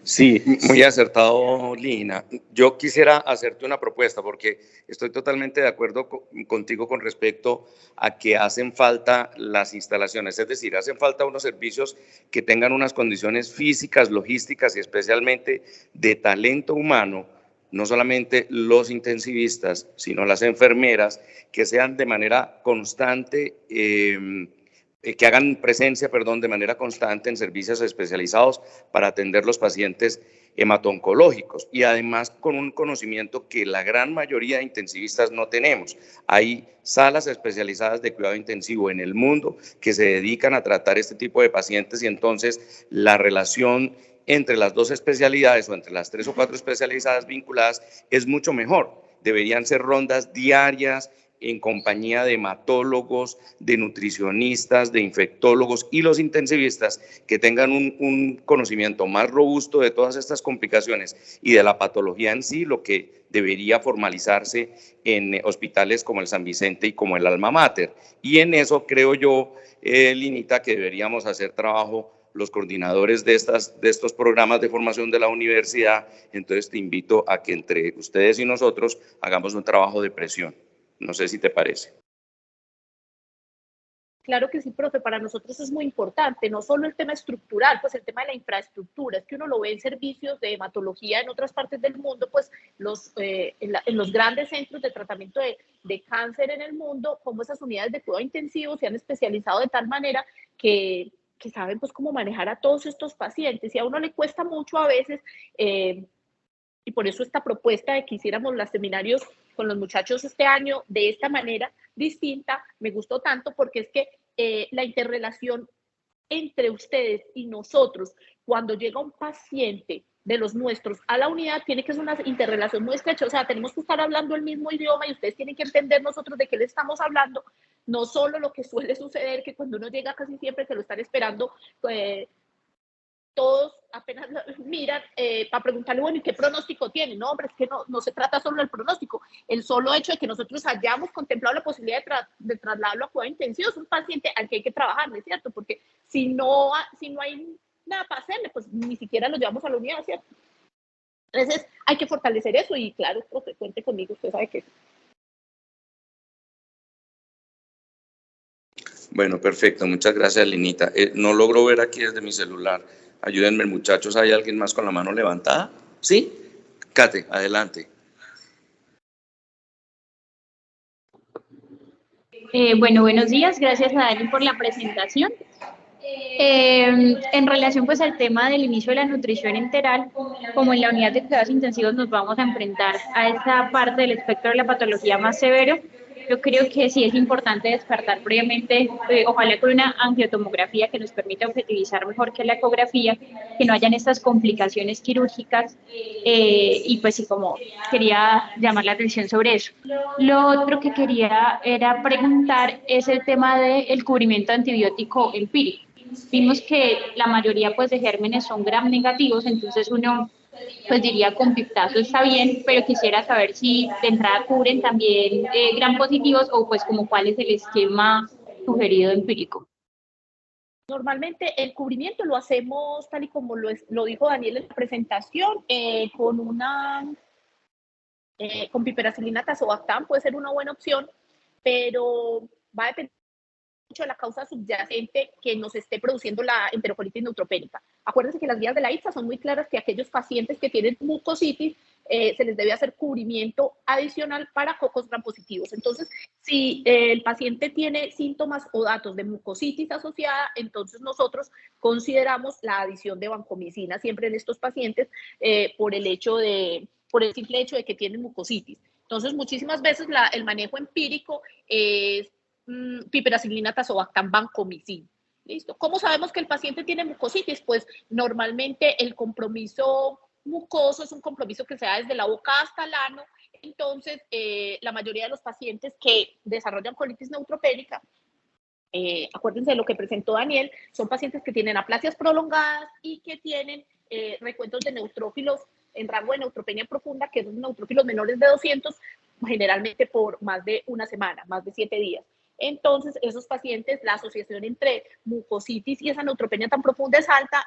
Sí, muy acertado, Lina. Yo quisiera hacerte una propuesta porque estoy totalmente de acuerdo contigo con respecto a que hacen falta las instalaciones, es decir, hacen falta unos servicios que tengan unas condiciones físicas, logísticas y especialmente de talento humano, no solamente los intensivistas, sino las enfermeras, que sean de manera constante, que hagan presencia, de manera constante en servicios especializados para atender los pacientes hemato-oncológicos y además con un conocimiento que la gran mayoría de intensivistas no tenemos. Hay salas especializadas de cuidado intensivo en el mundo que se dedican a tratar este tipo de pacientes y entonces la relación entre las dos especialidades o entre las 3 o 4 especializadas vinculadas es mucho mejor. Deberían ser rondas diarias en compañía de hematólogos, de nutricionistas, de infectólogos y los intensivistas que tengan un conocimiento más robusto de todas estas complicaciones y de la patología en sí, lo que debería formalizarse en hospitales como el San Vicente y como el Alma Mater. Y en eso creo yo, Linita, que deberíamos hacer trabajo los coordinadores de estos programas de formación de la universidad. Entonces te invito a que entre ustedes y nosotros hagamos un trabajo de presión. No sé si te parece. Claro que sí, profe, para nosotros es muy importante, no solo el tema estructural, pues el tema de la infraestructura, es que uno lo ve en servicios de hematología en otras partes del mundo, pues en los grandes centros de tratamiento de cáncer en el mundo, como esas unidades de cuidado intensivo se han especializado de tal manera que saben pues cómo manejar a todos estos pacientes y a uno le cuesta mucho a veces y por eso esta propuesta de que hiciéramos los seminarios con los muchachos este año de esta manera distinta, me gustó tanto porque es que la interrelación entre ustedes y nosotros, cuando llega un paciente de los nuestros a la unidad, tiene que ser una interrelación muy estrecha, o sea, tenemos que estar hablando el mismo idioma y ustedes tienen que entender nosotros de qué le estamos hablando, no solo lo que suele suceder, que cuando uno llega casi siempre que lo están esperando, todos apenas miran para preguntarle, bueno, ¿y qué pronóstico tiene? No, hombre, es que no se trata solo del pronóstico. El solo hecho de que nosotros hayamos contemplado la posibilidad de trasladarlo a cuidado intensivo es un paciente al que hay que trabajar, ¿no es cierto? Porque si no hay nada para hacerle, pues ni siquiera lo llevamos a la unidad, ¿cierto? Entonces hay que fortalecer eso y claro, profe, cuente conmigo, usted sabe que... Bueno, perfecto, muchas gracias, Linita. No logro ver aquí desde mi celular. Ayúdenme, muchachos, ¿hay alguien más con la mano levantada? ¿Sí? Kate, adelante. Bueno, buenos días, gracias a Dani por la presentación. En relación pues al tema del inicio de la nutrición enteral, como en la unidad de cuidados intensivos nos vamos a enfrentar a esa parte del espectro de la patología más severo, yo creo que sí es importante descartar previamente, ojalá con una angiotomografía que nos permita objetivizar mejor que la ecografía, que no hayan estas complicaciones quirúrgicas y pues sí, como quería llamar la atención sobre eso. Lo otro que quería era preguntar es el tema del cubrimiento antibiótico empírico. Vimos que la mayoría pues de gérmenes son gram negativos, entonces uno pues diría con piptazo está bien, pero quisiera saber si de entrada cubren también gram positivos o pues como cuál es el esquema sugerido empírico. Normalmente el cubrimiento lo hacemos tal y como lo dijo Daniel en la presentación, con piperacilina tazobactam puede ser una buena opción, pero va a depender mucho de la causa subyacente que nos esté produciendo la enterocolitis neutropénica. Acuérdense que las guías de la ITSA son muy claras que aquellos pacientes que tienen mucositis se les debe hacer cubrimiento adicional para cocos gram positivos. Entonces, si el paciente tiene síntomas o datos de mucositis asociada, entonces nosotros consideramos la adición de vancomicina siempre en estos pacientes por el simple hecho de que tienen mucositis. Entonces, muchísimas veces el manejo empírico es piperacilina tazobactam vancomicin. ¿Listo? ¿Cómo sabemos que el paciente tiene mucositis? Pues normalmente el compromiso mucoso es un compromiso que se da desde la boca hasta el ano. Entonces, la mayoría de los pacientes que desarrollan colitis neutropénica, acuérdense de lo que presentó Daniel, son pacientes que tienen aplasias prolongadas y que tienen recuentos de neutrófilos en rango de neutropenia profunda, que son neutrófilos menores de 200, generalmente por más de una semana, más de 7 días. Entonces, esos pacientes, la asociación entre mucositis y esa neutropenia tan profunda es alta,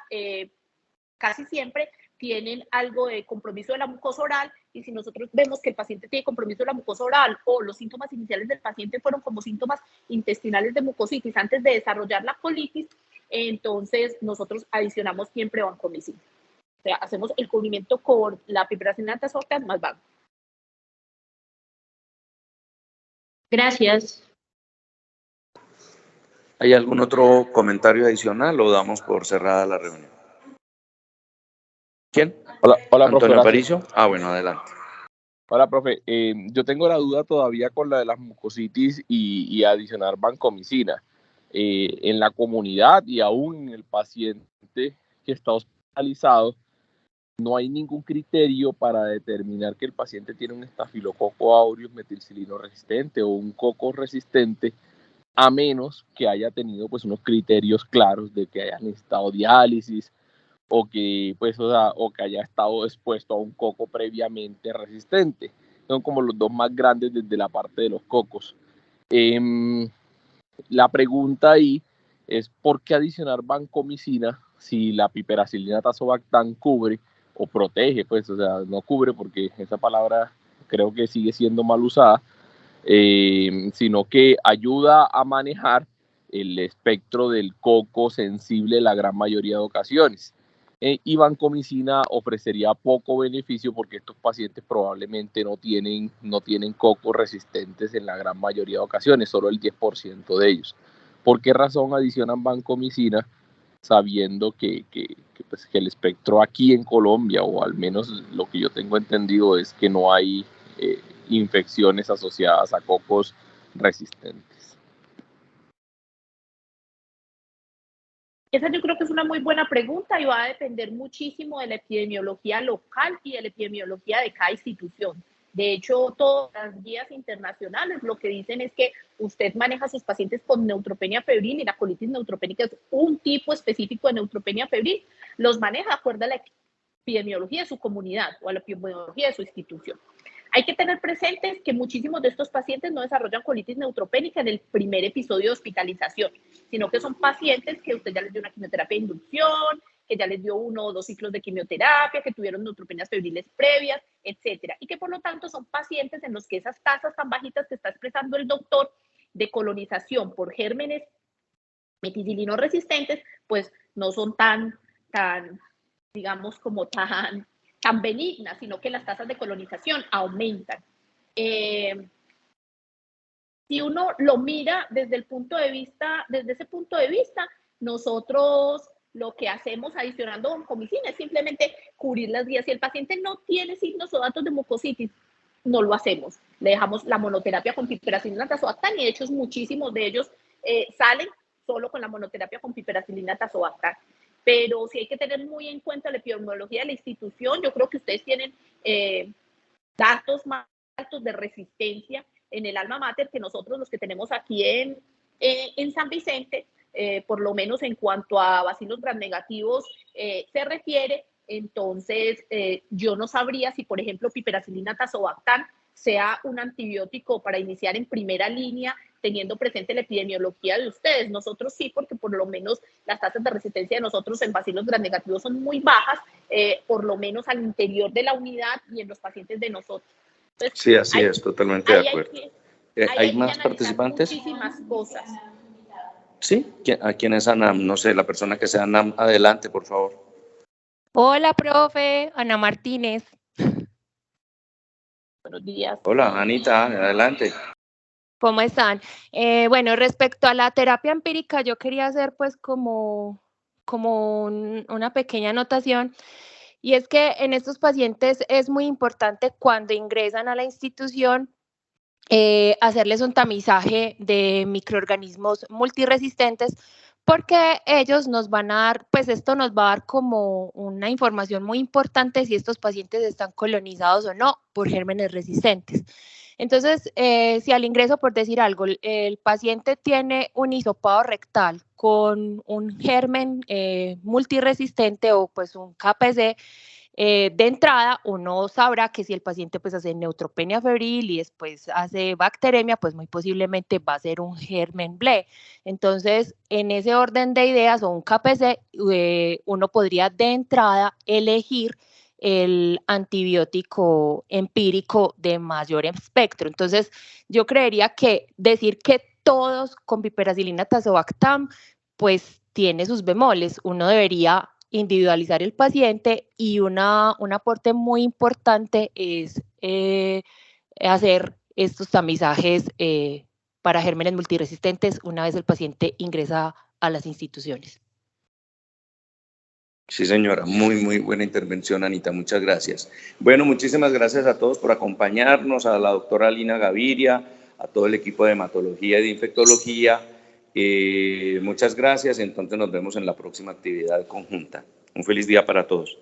casi siempre tienen algo de compromiso de la mucosa oral, y si nosotros vemos que el paciente tiene compromiso de la mucosa oral o los síntomas iniciales del paciente fueron como síntomas intestinales de mucositis antes de desarrollar la colitis, entonces nosotros adicionamos siempre vancomicina. O sea, hacemos el cubrimiento con la piperacilina tazobactam más vanco. Gracias. ¿Hay algún otro comentario adicional o damos por cerrada la reunión? ¿Quién? Hola, Antonio profesor. Aparicio. Ah, bueno, adelante. Hola, profe. Yo tengo la duda todavía con la de las mucositis y adicionar vancomicina. En la comunidad y aún en el paciente que está hospitalizado, no hay ningún criterio para determinar que el paciente tiene un estafilococo aureus metilcilino resistente o un coco resistente, a menos que haya tenido pues unos criterios claros de que haya necesitado diálisis o que pues o que haya estado expuesto a un coco previamente resistente. Son como los dos más grandes desde la parte de los cocos. La pregunta ahí es ¿por qué adicionar vancomicina si la piperacilina tazobactam cubre o protege? Pues, o sea, no cubre porque esa palabra creo que sigue siendo mal usada, sino que ayuda a manejar el espectro del coco sensible la gran mayoría de ocasiones. Y vancomicina ofrecería poco beneficio porque estos pacientes probablemente no tienen cocos resistentes en la gran mayoría de ocasiones, solo el 10% de ellos. ¿Por qué razón adicionan vancomicina sabiendo que el espectro aquí en Colombia, o al menos lo que yo tengo entendido, es que no hay infecciones asociadas a cocos resistentes? Esa yo creo que es una muy buena pregunta y va a depender muchísimo de la epidemiología local y de la epidemiología de cada institución. De hecho, todas las guías internacionales lo que dicen es que usted maneja a sus pacientes con neutropenia febril, y la colitis neutropénica es un tipo específico de neutropenia febril. Los maneja de acuerdo a la epidemiología de su comunidad o a la epidemiología de su institución. Hay que tener presentes que muchísimos de estos pacientes no desarrollan colitis neutropénica en el primer episodio de hospitalización, sino que son pacientes que usted ya les dio una quimioterapia de inducción, que ya les dio 1 o 2 ciclos de quimioterapia, que tuvieron neutropenias febriles previas, etcétera. Y que por lo tanto son pacientes en los que esas tasas tan bajitas que está expresando el doctor de colonización por gérmenes meticilino resistentes, pues no son tan digamos, como tan tan benigna, sino que las tasas de colonización aumentan. Si uno lo mira desde ese punto de vista, nosotros lo que hacemos adicionando vancomicina es simplemente cubrir las vías. Si el paciente no tiene signos o datos de mucositis, no lo hacemos. Le dejamos la monoterapia con piperacilina tazobactam y de hecho muchísimos de ellos salen solo con la monoterapia con piperacilina tazobactam. Pero sí hay que tener muy en cuenta la epidemiología de la institución. Yo creo que ustedes tienen datos más altos de resistencia en el alma mater que nosotros los que tenemos aquí en San Vicente, por lo menos en cuanto a bacilos gram negativos se refiere. Entonces, yo no sabría si, por ejemplo, piperacilina tazobactam sea un antibiótico para iniciar en primera línea, teniendo presente la epidemiología de ustedes. Nosotros sí, porque por lo menos las tasas de resistencia de nosotros en bacilos gram negativos son muy bajas, por lo menos al interior de la unidad y en los pacientes de nosotros. Entonces, sí, así es, totalmente de acuerdo. ¿Hay más participantes? Muchísimas cosas. Sí, ¿a quién es Anam? No sé, la persona que sea Anam, adelante, por favor. Hola, profe, Ana Martínez. Buenos días. Hola, Anita, adelante. ¿Cómo están? Bueno, respecto a la terapia empírica, yo quería hacer pues como una pequeña anotación, y es que en estos pacientes es muy importante cuando ingresan a la institución hacerles un tamizaje de microorganismos multiresistentes, porque ellos nos van a dar, pues esto nos va a dar como una información muy importante si estos pacientes están colonizados o no por gérmenes resistentes. Entonces, si al ingreso, por decir algo, el paciente tiene un hisopado rectal con un germen multiresistente o pues un KPC, de entrada, uno sabrá que si el paciente pues hace neutropenia febril y después hace bacteremia, pues muy posiblemente va a ser un germen BLE. Entonces, en ese orden de ideas o un KPC, uno podría de entrada elegir el antibiótico empírico de mayor espectro. Entonces, yo creería que decir que todos con piperacilina tazobactam, pues tiene sus bemoles. Uno debería individualizar el paciente, y un aporte muy importante es hacer estos tamizajes para gérmenes multiresistentes una vez el paciente ingresa a las instituciones. Sí, señora, muy buena intervención, Anita, muchas gracias. Bueno, muchísimas gracias a todos por acompañarnos, a la doctora Lina Gaviria, a todo el equipo de hematología y de infectología. Muchas gracias, entonces nos vemos en la próxima actividad conjunta. Un feliz día para todos.